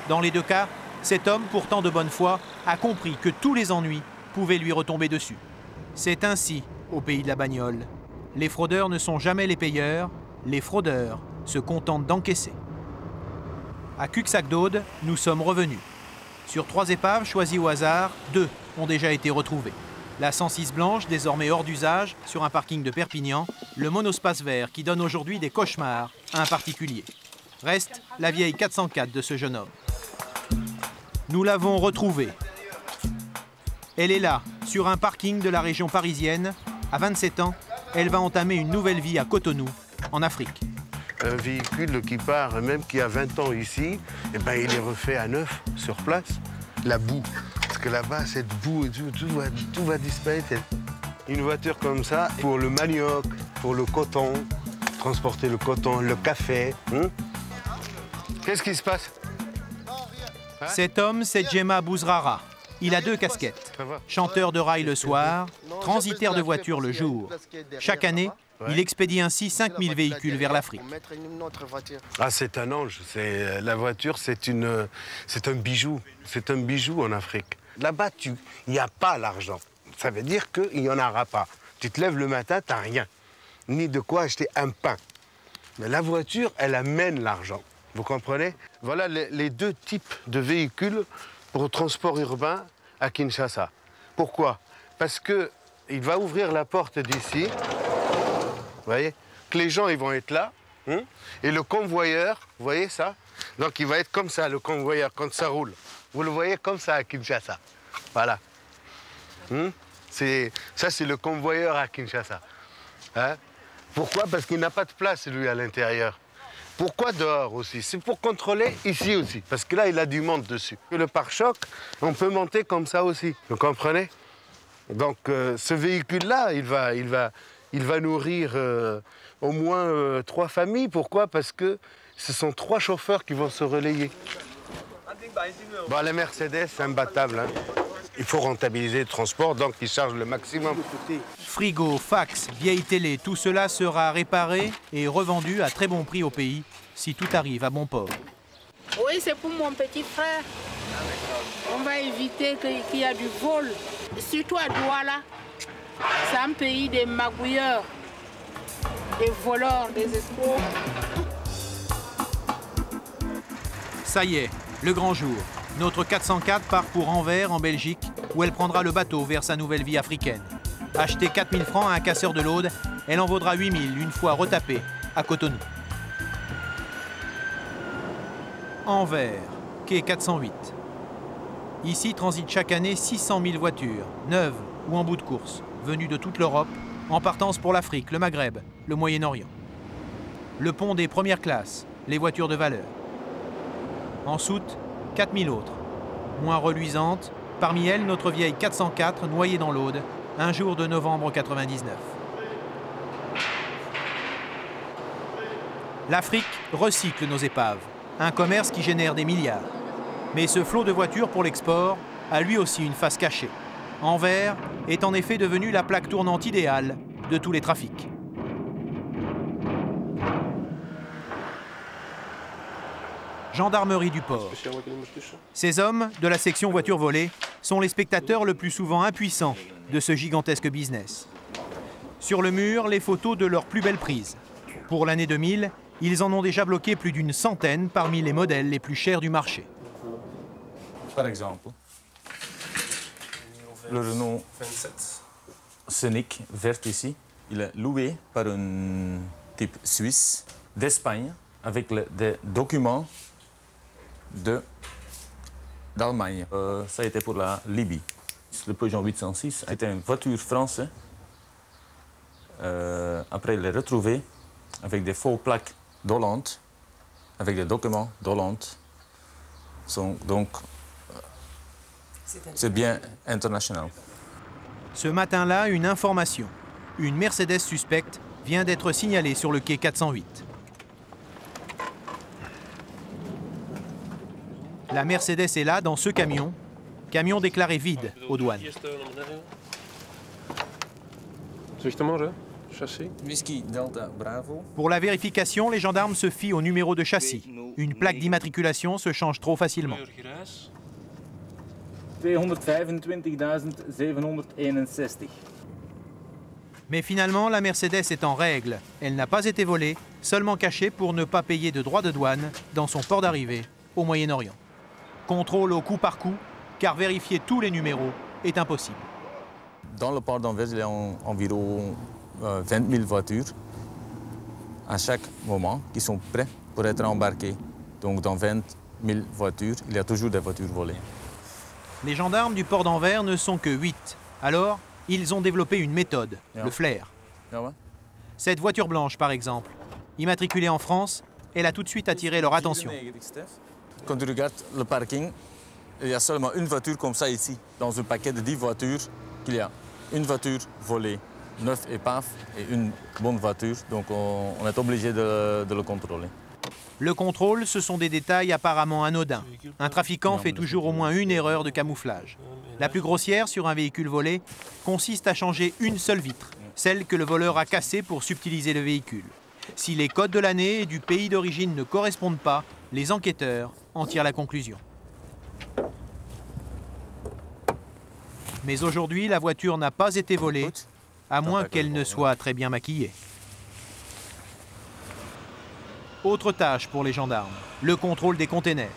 Dans les 2 cas, cet homme, pourtant de bonne foi, a compris que tous les ennuis pouvaient lui retomber dessus. C'est ainsi au pays de la bagnole. Les fraudeurs ne sont jamais les payeurs, les fraudeurs se contentent d'encaisser. À Cuxac-d'Aude, nous sommes revenus. Sur 3 épaves choisies au hasard, 2 ont déjà été retrouvées. La 106 blanche, désormais hors d'usage, sur un parking de Perpignan, le monospace vert qui donne aujourd'hui des cauchemars à un particulier. Reste la vieille 404 de ce jeune homme. Nous l'avons retrouvée. Elle est là, sur un parking de la région parisienne. À 27 ans, elle va entamer une nouvelle vie à Cotonou, en Afrique. Un véhicule qui part, même qui a 20 ans ici, eh ben, il est refait à neuf, sur place. La boue, parce que là-bas, cette boue, tout va disparaître. Une voiture comme ça, pour le manioc, pour le coton, transporter le coton, le café. Qu'est-ce qui se passe? Cet homme, c'est Djema Bouzrara. Il a 2 casquettes. Chanteur de rail le soir, transitaire de voiture le jour. Chaque année, il expédie ainsi 5000 véhicules vers l'Afrique. Ah, c'est un ange. La voiture, c'est un bijou. C'est un bijou en Afrique. Là-bas, il n'y a pas l'argent. Ça veut dire qu'il n'y en aura pas. Tu te lèves le matin, tu n'as rien. Ni de quoi acheter un pain. Mais la voiture, elle amène l'argent. Vous comprenez? Voilà les 2 types de véhicules pour le transport urbain à Kinshasa. Pourquoi? Parce qu'il va ouvrir la porte d'ici. Vous voyez, que les gens ils vont être là, et le convoyeur, vous voyez ça? Donc il va être comme ça, le convoyeur, quand ça roule. Vous le voyez comme ça à Kinshasa. Voilà. Ça, c'est le convoyeur à Kinshasa. Hein? Pourquoi? Parce qu'il n'a pas de place, lui, à l'intérieur. Pourquoi dehors aussi? C'est pour contrôler ici aussi, parce que là, il a du monde dessus. Le pare-choc, on peut monter comme ça aussi, vous comprenez? Donc, ce véhicule-là, il va nourrir au moins 3 familles. Pourquoi? Parce que ce sont 3 chauffeurs qui vont se relayer. Bon, la Mercedes, c'est imbattable. Hein. Il faut rentabiliser le transport, donc ils chargent le maximum. Frigo, fax, vieille télé, tout cela sera réparé et revendu à très bon prix au pays, si tout arrive à bon port. Oui, c'est pour mon petit frère. On va éviter qu'il y ait du vol. Surtout à Douala, c'est un pays des magouilleurs, des voleurs, des escrocs. Ça y est, le grand jour. Notre 404 part pour Anvers, en Belgique, où elle prendra le bateau vers sa nouvelle vie africaine. Achetée 4 000 francs à un casseur de l'Aude, elle en vaudra 8 000 une fois retapée à Cotonou. Anvers, quai 408. Ici transitent chaque année 600 000 voitures, neuves ou en bout de course, venues de toute l'Europe, en partance pour l'Afrique, le Maghreb, le Moyen-Orient. Le pont des premières classes, les voitures de valeur. En soute, 4000 autres, moins reluisantes, parmi elles notre vieille 404 noyée dans l'Aude, un jour de novembre 99. L'Afrique recycle nos épaves, un commerce qui génère des milliards. Mais ce flot de voitures pour l'export a lui aussi une face cachée. Anvers est en effet devenu la plaque tournante idéale de tous les trafics. Gendarmerie du port. Ces hommes de la section voitures volées sont les spectateurs le plus souvent impuissants de ce gigantesque business. Sur le mur, les photos de leurs plus belles prises. Pour l'année 2000, ils en ont déjà bloqué plus d'une centaine parmi les modèles les plus chers du marché. Par exemple, le Renault Scénic vert ici, il est loué par un type suisse d'Espagne avec des documents d'Allemagne. Ça a été pour la Libye. Le Peugeot 806 était une voiture française. Après, il est retrouvé avec des faux plaques d'Hollande, avec des documents d'Hollande. Donc, c'est bien international. Ce matin-là, une information. Une Mercedes suspecte vient d'être signalée sur le quai 408. La Mercedes est là, dans ce camion déclaré vide aux douanes. Whisky Delta Bravo. Pour la vérification, les gendarmes se fient au numéro de châssis. Une plaque d'immatriculation se change trop facilement. 225 761. Mais finalement, la Mercedes est en règle. Elle n'a pas été volée, seulement cachée pour ne pas payer de droits de douane dans son port d'arrivée au Moyen-Orient. Contrôle au coup par coup, car vérifier tous les numéros est impossible. Dans le port d'Anvers, il y a environ 20 000 voitures à chaque moment qui sont prêtes pour être embarquées. Donc dans 20 000 voitures, il y a toujours des voitures volées. Les gendarmes du port d'Anvers ne sont que 8. Alors, ils ont développé une méthode, le flair. Cette voiture blanche, par exemple, immatriculée en France, elle a tout de suite attiré leur attention. Quand tu regardes le parking, il y a seulement une voiture comme ça ici. Dans un paquet de 10 voitures, il y a une voiture volée, 9 épaves et une bonne voiture. Donc on est obligé de le contrôler. Le contrôle, ce sont des détails apparemment anodins. Un trafiquant fait toujours au moins une erreur de camouflage. La plus grossière sur un véhicule volé consiste à changer une seule vitre, celle que le voleur a cassée pour subtiliser le véhicule. Si les codes de l'année et du pays d'origine ne correspondent pas, les enquêteurs en tirent la conclusion. Mais aujourd'hui, la voiture n'a pas été volée, à moins qu'elle ne soit très bien maquillée. Autre tâche pour les gendarmes, le contrôle des containers.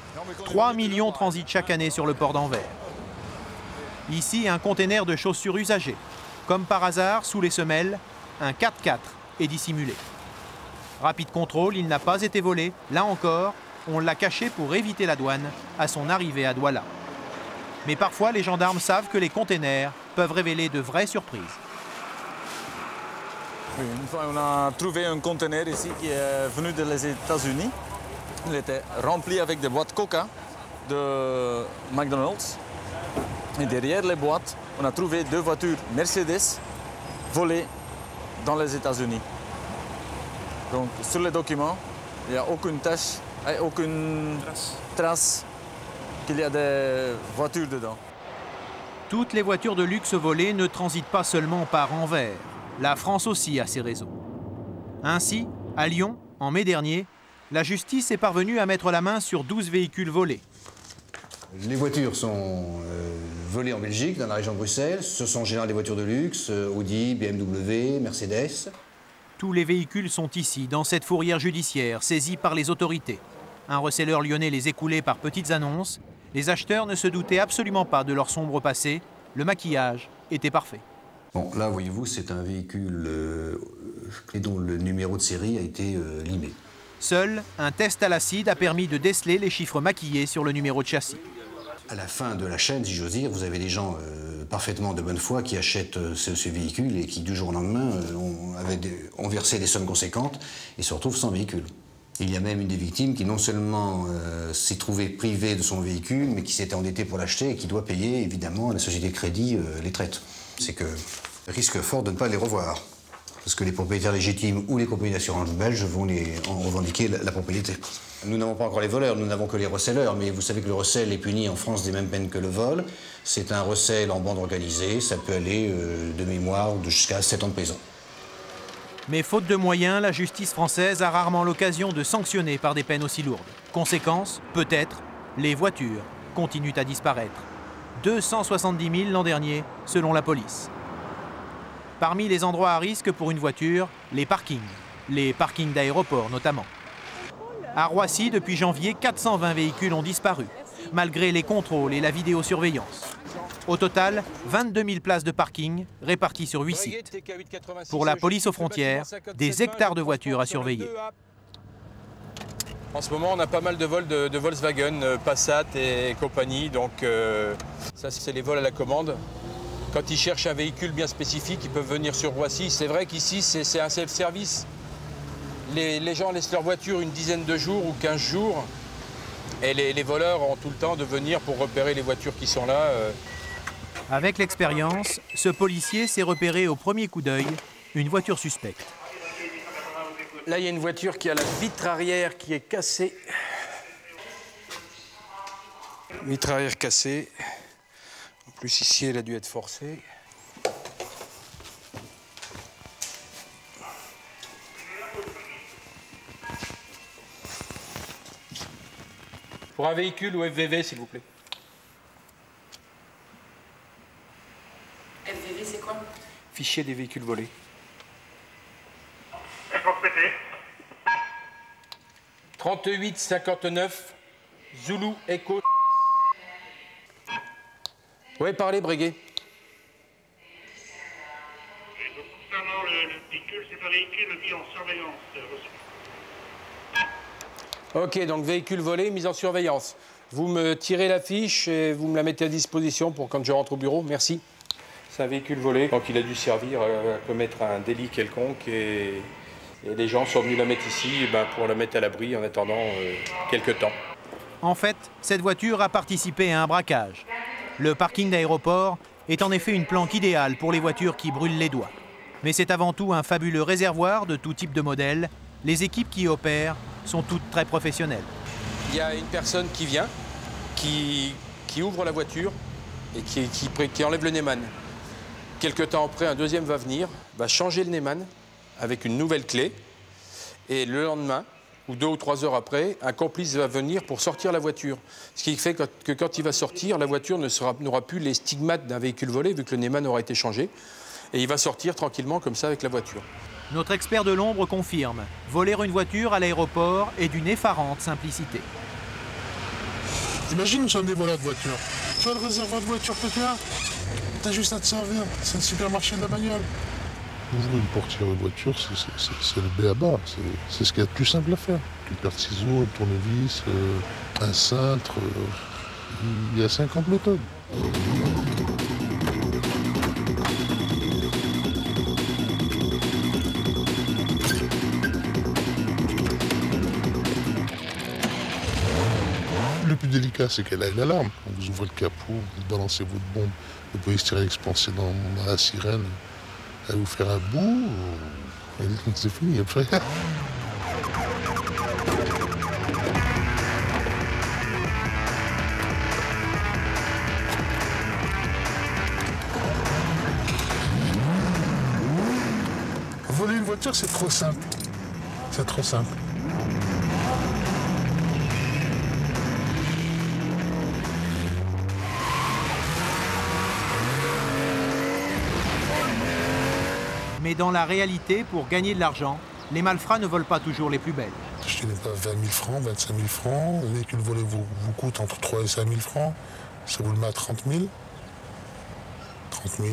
3 millions transitent chaque année sur le port d'Anvers. Ici, un container de chaussures usagées. Comme par hasard, sous les semelles, un 4x4 est dissimulé. Rapide contrôle, il n'a pas été volé. Là encore, on l'a caché pour éviter la douane à son arrivée à Douala. Mais parfois, les gendarmes savent que les containers peuvent révéler de vraies surprises. Une fois, on a trouvé un conteneur ici qui est venu des États-Unis. Il était rempli avec des boîtes Coca de McDonald's. Et derrière les boîtes, on a trouvé 2 voitures Mercedes volées dans les États-Unis. Donc, sur les documents, il n'y a aucune tache, aucune trace qu'il y a des voitures dedans. Toutes les voitures de luxe volées ne transitent pas seulement par Anvers. La France aussi a ses réseaux. Ainsi, à Lyon, en mai dernier, la justice est parvenue à mettre la main sur 12 véhicules volés. Les voitures sont volées en Belgique, dans la région de Bruxelles. Ce sont en général des voitures de luxe, Audi, BMW, Mercedes. Tous les véhicules sont ici, dans cette fourrière judiciaire, saisie par les autorités. Un receleur lyonnais les écoulait par petites annonces. Les acheteurs ne se doutaient absolument pas de leur sombre passé, Le maquillage était parfait. Bon, là, voyez-vous, c'est un véhicule dont le numéro de série a été limé. Seul un test à l'acide a permis de déceler les chiffres maquillés sur le numéro de châssis. À la fin de la chaîne, si j'ose dire, vous avez des gens parfaitement de bonne foi qui achètent ce véhicule et qui, du jour au lendemain, ont versé des sommes conséquentes et se retrouvent sans véhicule. Il y a même une des victimes qui non seulement s'est trouvée privée de son véhicule, mais qui s'était endettée pour l'acheter et qui doit payer, évidemment, la société de crédit les traite. C'est que risque fort de ne pas les revoir. Parce que les propriétaires légitimes ou les compagnies d'assurance belges vont en revendiquer la propriété. Nous n'avons pas encore les voleurs, nous n'avons que les receleurs, mais vous savez que le recel est puni en France des mêmes peines que le vol. C'est un recel en bande organisée, ça peut aller de mémoire jusqu'à 7 ans de prison. Mais faute de moyens, la justice française a rarement l'occasion de sanctionner par des peines aussi lourdes. Conséquence, peut-être, les voitures continuent à disparaître. 270 000 l'an dernier, selon la police. Parmi les endroits à risque pour une voiture, les parkings d'aéroports notamment. À Roissy, depuis janvier, 420 véhicules ont disparu, malgré les contrôles et la vidéosurveillance. Au total, 22 000 places de parking réparties sur 8 sites. Pour la police aux frontières, des hectares de voitures à surveiller. En ce moment, on a pas mal de vols de Volkswagen, Passat et compagnie, donc ça c'est les vols à la commande. Quand ils cherchent un véhicule bien spécifique, ils peuvent venir sur Roissy. C'est vrai qu'ici, c'est un self-service. Les gens laissent leur voiture une dizaine de jours ou 15 jours. Et les voleurs ont tout le temps de venir pour repérer les voitures qui sont là. Avec l'expérience, ce policier s'est repéré au premier coup d'œil une voiture suspecte. Là, il y a une voiture qui a la vitre arrière qui est cassée. Vitre arrière cassée. En plus, ici, elle a dû être forcée. Pour un véhicule ou FVV, s'il vous plaît. FVV, c'est quoi? Fichier des véhicules volés. Réponse pétée. 38 59 Zulu Echo. Oui, parlez, Breguet. Concernant le véhicule, c'est un véhicule mis en surveillance. Ok, donc véhicule volé, mise en surveillance. Vous me tirez la fiche et vous me la mettez à disposition pour quand je rentre au bureau. Merci. C'est un véhicule volé, donc il a dû servir à commettre un délit quelconque et les gens sont venus la mettre ici pour la mettre à l'abri en attendant quelques temps. En fait, cette voiture a participé à un braquage. Le parking d'aéroport est en effet une planque idéale pour les voitures qui brûlent les doigts. Mais c'est avant tout un fabuleux réservoir de tout type de modèle. Les équipes qui y opèrent sont toutes très professionnelles. Il y a une personne qui vient, qui ouvre la voiture et qui enlève le Neyman. Quelque temps après, un deuxième va venir, va changer le Neyman avec une nouvelle clé. Et le lendemain, ou 2 ou 3 heures après, un complice va venir pour sortir la voiture. Ce qui fait que quand il va sortir, la voiture n'aura plus les stigmates d'un véhicule volé, vu que le Neyman aura été changé. Et il va sortir tranquillement comme ça avec la voiture. Notre expert de l'ombre confirme. Voler une voiture à l'aéroport est d'une effarante simplicité. Imagine, nous sommes des voleurs de voitures. Tu vois le réservoir de voitures que tu as? T'as juste à te servir. C'est le supermarché de la bagnole. Ouvrir une portière de voiture, c'est le b.a.-ba. C'est ce qu'il y a de plus simple à faire. Une paire de ciseaux, un tournevis, un cintre. Il y a 50 méthodes. Le plus délicat, c'est qu'elle a une alarme. Quand vous ouvrez le capot, vous balancez votre bombe, le polystyrène expansé dans la sirène, elle va vous faire un bout, et c'est fini, il n'y a plus rien. Voler une voiture, c'est trop simple. C'est trop simple. Mais dans la réalité, pour gagner de l'argent, les malfrats ne volent pas toujours les plus belles. Je ne pas 20 000 francs, 25 000 francs. Le véhicule volé vous coûte entre 3 et 5 000 francs. Ça vous le met à 30 000. 000,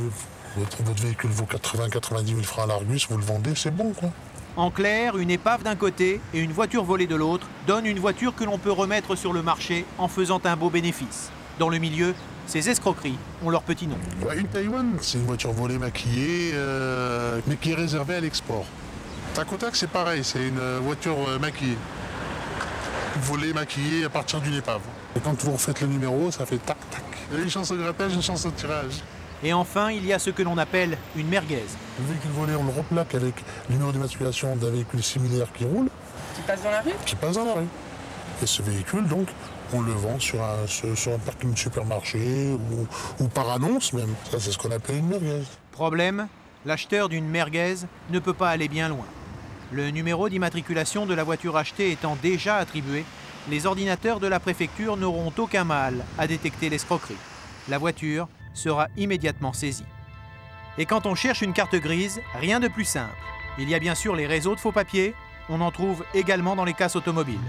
votre véhicule vaut 80-90 000 francs à l'Argus, vous le vendez, c'est bon, quoi. En clair, une épave d'un côté et une voiture volée de l'autre donne une voiture que l'on peut remettre sur le marché en faisant un beau bénéfice. Dans le milieu, ces escroqueries ont leur petit nom. Une Taïwan, c'est une voiture volée maquillée, mais qui est réservée à l'export. Tacotac, c'est pareil, c'est une voiture maquillée. Volée, maquillée à partir d'une épave. Et quand vous refaites le numéro, ça fait tac-tac. Une chance au grattage, une chance au tirage. Et enfin, il y a ce que l'on appelle une merguez. Le véhicule volé, on le replaque avec le numéro d'immatriculation d'un véhicule similaire qui roule. Qui passe dans la rue? Qui passe dans la rue. Et ce véhicule, donc, on le vend sur un parking de supermarché ou par annonce même. Ça, c'est ce qu'on appelle une merguez. Problème, l'acheteur d'une merguez ne peut pas aller bien loin. Le numéro d'immatriculation de la voiture achetée étant déjà attribué, les ordinateurs de la préfecture n'auront aucun mal à détecter l'escroquerie. La voiture sera immédiatement saisie. Et quand on cherche une carte grise, rien de plus simple. Il y a bien sûr les réseaux de faux papiers, on en trouve également dans les casses automobiles.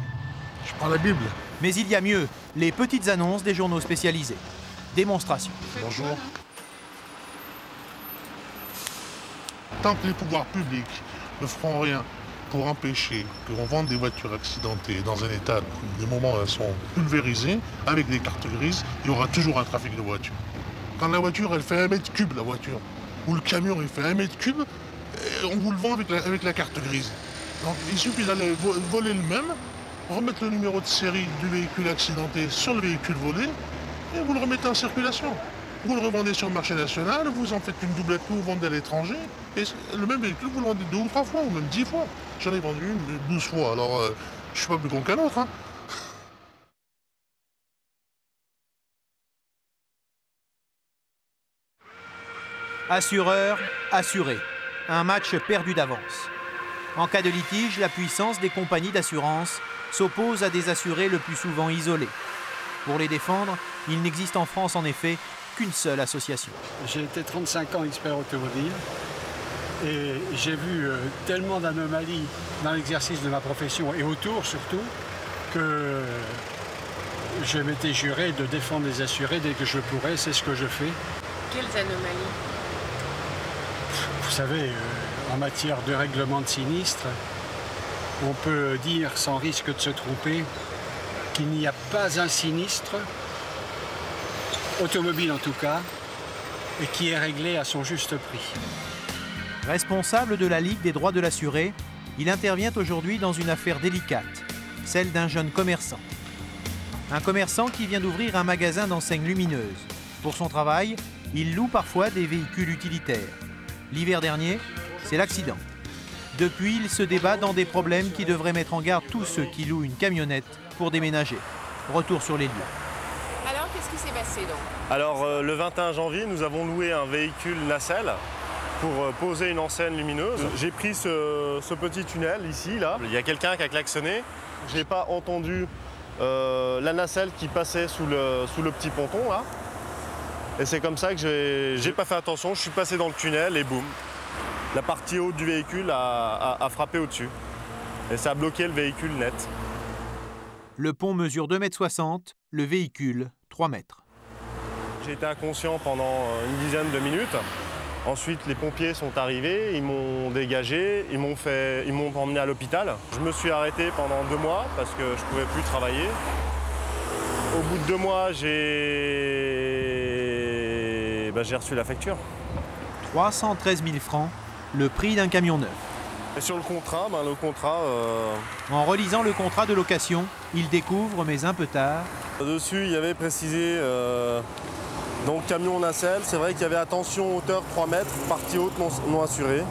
Je prends la Bible. Mais il y a mieux, les petites annonces des journaux spécialisés. Démonstration. Bonjour. Tant que les pouvoirs publics ne feront rien pour empêcher qu'on vende des voitures accidentées dans un état, des moments où elles sont pulvérisées, avec des cartes grises, il y aura toujours un trafic de voitures. Quand la voiture, elle fait 1 mètre cube, la voiture, ou le camion, il fait 1 mètre cube, on vous le vend avec la carte grise. Donc il suffit d'aller voler le même, remettre le numéro de série du véhicule accidenté sur le véhicule volé, et vous le remettez en circulation. Vous le revendez sur le marché national, vous en faites une doublette que vous vendez à l'étranger, et le même véhicule, vous le vendez 2 ou 3 fois, ou même 10 fois. J'en ai vendu une 12 fois, alors je suis pas plus con qu'un autre. Hein. Assureur, assuré. Un match perdu d'avance. En cas de litige, la puissance des compagnies d'assurance s'oppose à des assurés le plus souvent isolés. Pour les défendre, il n'existe en France en effet qu'une seule association. J'ai été 35 ans expert automobile et j'ai vu tellement d'anomalies dans l'exercice de ma profession et autour surtout que je m'étais juré de défendre les assurés dès que je pourrais, c'est ce que je fais. Quelles anomalies? Vous savez, en matière de règlement de sinistre, on peut dire sans risque de se tromper qu'il n'y a pas un sinistre, automobile en tout cas, et qui est réglé à son juste prix. Responsable de la Ligue des droits de l'assuré, il intervient aujourd'hui dans une affaire délicate, celle d'un jeune commerçant. Un commerçant qui vient d'ouvrir un magasin d'enseignes lumineuses. Pour son travail, il loue parfois des véhicules utilitaires. L'hiver dernier, c'est l'accident. Depuis, il se débat dans des problèmes qui devraient mettre en garde tous ceux qui louent une camionnette pour déménager. Retour sur les lieux. Alors, qu'est-ce qui s'est passé donc? Alors, le 21 janvier, nous avons loué un véhicule nacelle pour poser une enseigne lumineuse. J'ai pris ce petit tunnel ici, là. Il y a quelqu'un qui a klaxonné. Je n'ai pas entendu la nacelle qui passait sous le petit ponton, là. Et c'est comme ça que j'ai pas fait attention, je suis passé dans le tunnel et boum. La partie haute du véhicule a frappé au-dessus. Et ça a bloqué le véhicule net. Le pont mesure 2,60 m, le véhicule 3 mètres. J'ai été inconscient pendant une dizaine de minutes. Ensuite, les pompiers sont arrivés, ils m'ont dégagé, ils m'ont emmené à l'hôpital. Je me suis arrêté pendant 2 mois parce que je ne pouvais plus travailler. Au bout de 2 mois, j'ai reçu la facture. 313 000 francs, le prix d'un camion neuf. Et sur le contrat, En relisant le contrat de location, il découvre, mais un peu tard... Dessus, il y avait précisé, donc camion nacelle, c'est vrai qu'il y avait attention hauteur 3 mètres, partie haute non assurée.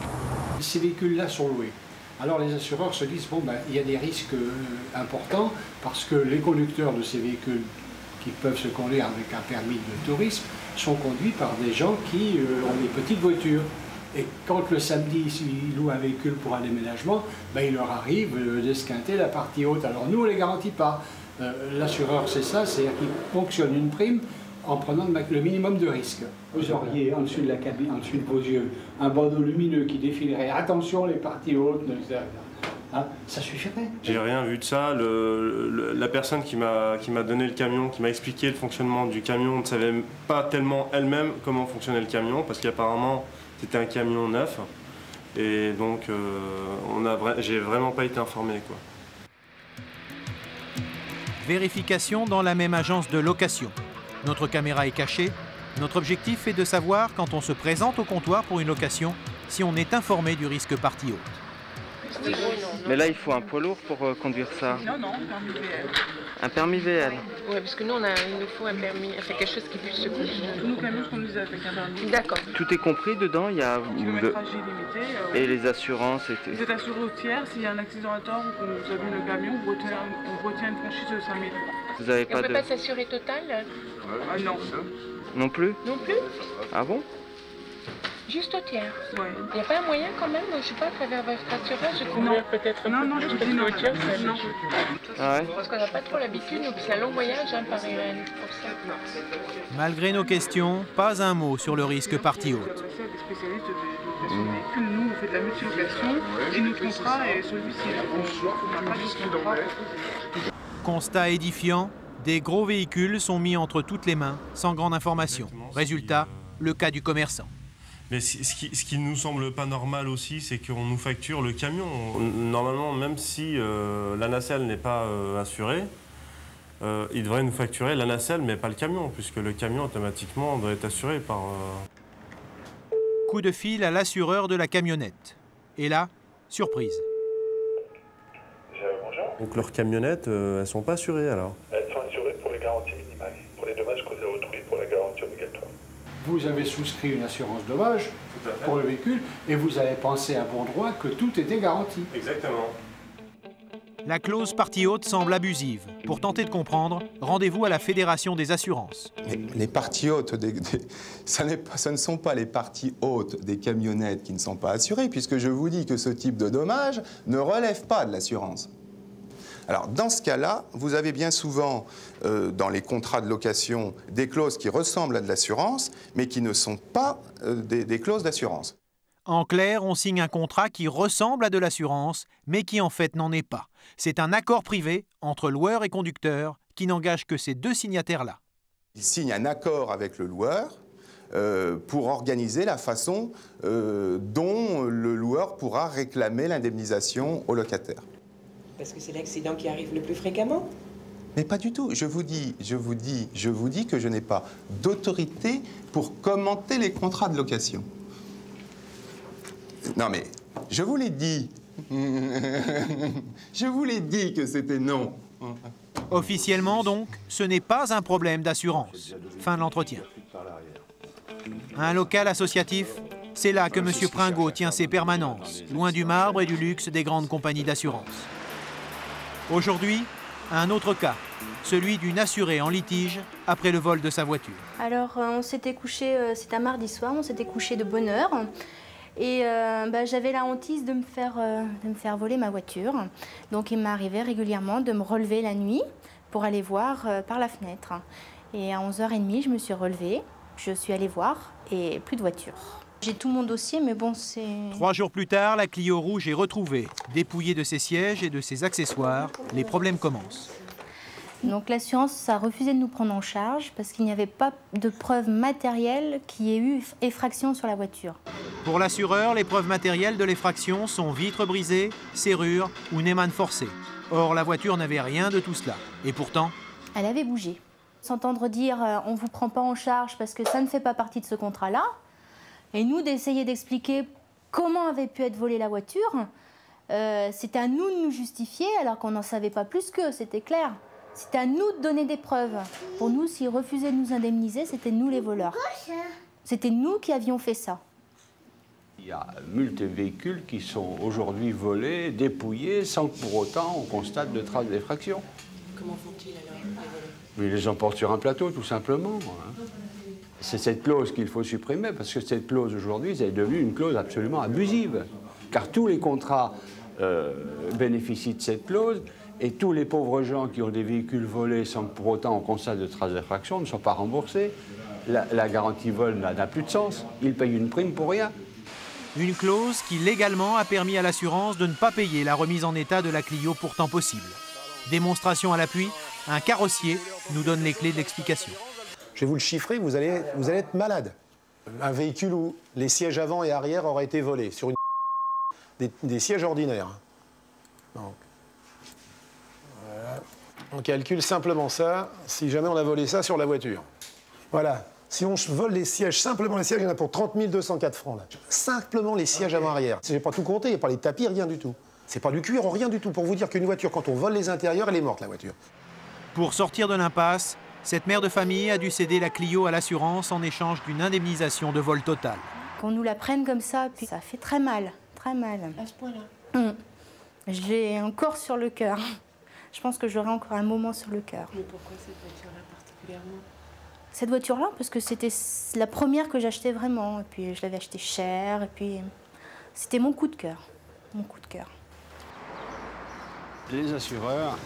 Ces véhicules-là sont loués. Alors les assureurs se disent, bon, il y a des risques importants parce que les conducteurs de ces véhicules qui peuvent se conduire avec un permis de tourisme sont conduits par des gens qui ont des petites voitures. Et quand le samedi, ils louent un véhicule pour un déménagement, il leur arrive d'esquinter la partie haute. Alors nous, on ne les garantit pas. L'assureur, c'est ça, c'est-à-dire qu'il ponctionne une prime en prenant le minimum de risque. Vous auriez en dessus de la cabine, en dessus de vos yeux, un bandeau lumineux qui défilerait. Attention, les parties hautes. hein, ça suffirait. J'ai rien vu de ça. La personne qui m'a donné le camion, qui m'a expliqué le fonctionnement du camion, ne savait pas tellement elle-même comment fonctionnait le camion, parce qu'apparemment c'était un camion neuf. Et donc j'ai vraiment pas été informé, quoi. Vérification dans la même agence de location. Notre caméra est cachée. Notre objectif est de savoir, quand on se présente au comptoir pour une location, si on est informé du risque partie haute. Mais là, il faut un poids lourd pour conduire ça. Non, non, un permis VL. Un permis VL. Oui, parce que nous, il nous faut un permis, enfin quelque chose qui puisse se conduire. Tous nos camions sont conduits avec un permis. D'accord. Tout est compris dedans, il y a... Kilométrage illimité. Et les assurances Vous êtes assuré au tiers, s'il y a un accident à tort ou qu'on vous abîme le camion, on retient une franchise de 5 000. Vous avez pas on ne de... peut pas s'assurer total Non. Non plus? Non plus. Ah bon? Juste au tiers. Oui. Il n'y a pas un moyen quand même, je ne sais pas, à travers votre assurance, de couvrir peut-être un peu plus au tiers, non. Ah ouais? Parce qu'on n'a pas trop l'habitude, donc c'est un long voyage hein, par Irène, pour ça. Malgré nos questions, pas un mot sur le risque partie haute. Des spécialistes de véhicules, nous on fait de la multilocation et notre contrat est celui-ci. On n'a pas de contrat. Constat édifiant, des gros véhicules sont mis entre toutes les mains, sans grande information. Résultat, le cas du commerçant. Mais ce qui nous semble pas normal aussi, c'est qu'on nous facture le camion. Normalement, même si la nacelle n'est pas assurée, il devrait nous facturer la nacelle, mais pas le camion, puisque le camion, automatiquement, doit être assuré par... Coup de fil à l'assureur de la camionnette. Et là, surprise. Donc leurs camionnettes, elles sont pas assurées alors? Elles sont assurées pour les garanties minimales, pour les dommages causés à autrui, pour la garantie obligatoire. Vous avez souscrit une assurance dommage pour le véhicule et vous avez pensé à bon droit que tout était garanti. Exactement. La clause partie haute semble abusive. Pour tenter de comprendre, rendez-vous à la Fédération des assurances. Mais les parties hautes, ce ne sont pas les parties hautes des camionnettes qui ne sont pas assurées, puisque je vous dis que ce type de dommage ne relève pas de l'assurance. Alors, dans ce cas-là, vous avez bien souvent, dans les contrats de location, des clauses qui ressemblent à de l'assurance, mais qui ne sont pas des clauses d'assurance. En clair, on signe un contrat qui ressemble à de l'assurance, mais qui en fait n'en est pas. C'est un accord privé entre loueur et conducteur qui n'engage que ces deux signataires-là. Il signe un accord avec le loueur pour organiser la façon dont le loueur pourra réclamer l'indemnisation au locataire. Parce que c'est l'accident qui arrive le plus fréquemment. Mais pas du tout. Je vous dis que je n'ai pas d'autorité pour commenter les contrats de location. Non mais, je vous l'ai dit. Je vous l'ai dit que c'était non. Officiellement donc, ce n'est pas un problème d'assurance. Fin de l'entretien. Un local associatif, c'est là que M. Pringot tient ses permanences, loin du marbre et du luxe des grandes compagnies d'assurance. Aujourd'hui, un autre cas, celui d'une assurée en litige après le vol de sa voiture. Alors, on s'était couché, c'était un mardi soir, on s'était couché de bonne heure. Et j'avais la hantise de me faire voler ma voiture. Donc, il m'arrivait régulièrement de me relever la nuit pour aller voir par la fenêtre. Et à 11h30, je me suis relevée, je suis allée voir et plus de voiture. J'ai tout mon dossier, mais bon, c'est... 3 jours plus tard, la Clio rouge est retrouvée. Dépouillée de ses sièges et de ses accessoires, les problèmes commencent. Donc l'assurance a refusé de nous prendre en charge parce qu'il n'y avait pas de preuves matérielles qu'il y ait eu effraction sur la voiture. Pour l'assureur, les preuves matérielles de l'effraction sont vitres brisées, serrures ou némanes forcées. Or, la voiture n'avait rien de tout cela. Et pourtant... Elle avait bougé. S'entendre dire « on ne vous prend pas en charge parce que ça ne fait pas partie de ce contrat-là », et nous d'essayer d'expliquer comment avait pu être volée la voiture, c'était à nous de nous justifier alors qu'on n'en savait pas plus qu'eux, c'était clair. C'était à nous de donner des preuves. Pour nous, s'ils refusaient de nous indemniser, c'était nous les voleurs. C'était nous qui avions fait ça. Il y a multiples véhicules qui sont aujourd'hui volés, dépouillés, sans que pour autant on constate de traces d'effraction. Comment font-ils alors, les voleurs? Ils les emportent sur un plateau, tout simplement. C'est cette clause qu'il faut supprimer, parce que cette clause aujourd'hui, elle est devenue une clause absolument abusive. Car tous les contrats bénéficient de cette clause, et tous les pauvres gens qui ont des véhicules volés sans que pour autant on constate de traces d'effraction ne sont pas remboursés. La garantie vol n'a plus de sens. Ils payent une prime pour rien. Une clause qui légalement a permis à l'assurance de ne pas payer la remise en état de la Clio pourtant possible. Démonstration à l'appui, un carrossier nous donne les clés de l'explication. Je vais vous le chiffrer, vous allez être malade. Un véhicule où les sièges avant et arrière auraient été volés, sur des sièges ordinaires. Donc, voilà. On calcule simplement ça, si jamais on a volé ça sur la voiture. Voilà. Si on vole les sièges, simplement les sièges, il y en a pour 30 204 francs. Là. Simplement les sièges avant-arrière. Je n'ai pas tout compté, il n'y a pas les tapis, rien du tout. C'est pas du cuir, rien du tout. Pour vous dire qu'une voiture, quand on vole les intérieurs, elle est morte, la voiture. Pour sortir de l'impasse, cette mère de famille a dû céder la Clio à l'assurance en échange d'une indemnisation de vol total. Qu'on nous la prenne comme ça, puis ça fait très mal, très mal. À ce point-là. Je l'ai encore sur le cœur. Je pense que j'aurai encore un moment sur le cœur. Mais pourquoi cette voiture-là particulièrement? Cette voiture-là, parce que c'était la première que j'achetais vraiment. Et puis je l'avais achetée cher. Et puis c'était mon coup de cœur. Mon coup de cœur. Les assureurs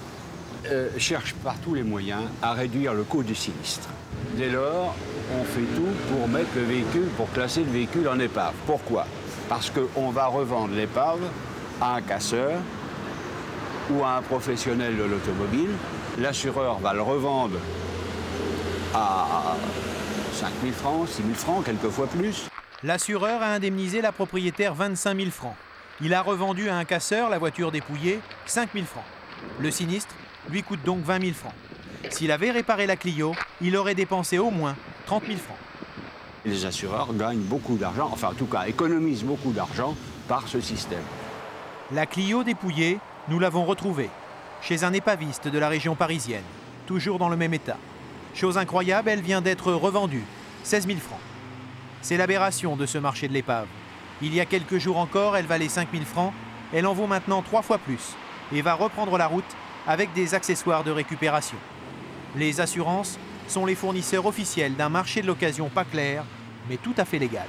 cherchent par tous les moyens à réduire le coût du sinistre. Dès lors, on fait tout pour mettre le véhicule, pour classer le véhicule en épave. Pourquoi? Parce qu'on va revendre l'épave à un casseur ou à un professionnel de l'automobile. L'assureur va le revendre à 5 000 francs, 6 000 francs, quelquefois plus. L'assureur a indemnisé la propriétaire 25 000 francs. Il a revendu à un casseur la voiture dépouillée 5 000 francs. Le sinistre lui coûte donc 20 000 francs. S'il avait réparé la Clio, il aurait dépensé au moins 30 000 francs. Les assureurs gagnent beaucoup d'argent, enfin en tout cas économisent beaucoup d'argent par ce système. La Clio dépouillée, nous l'avons retrouvée chez un épaviste de la région parisienne, toujours dans le même état. Chose incroyable, elle vient d'être revendue, 16 000 francs. C'est l'aberration de ce marché de l'épave. Il y a quelques jours encore, elle valait 5 000 francs, elle en vaut maintenant 3 fois plus et va reprendre la route avec des accessoires de récupération. Les assurances sont les fournisseurs officiels d'un marché de l'occasion pas clair, mais tout à fait légal.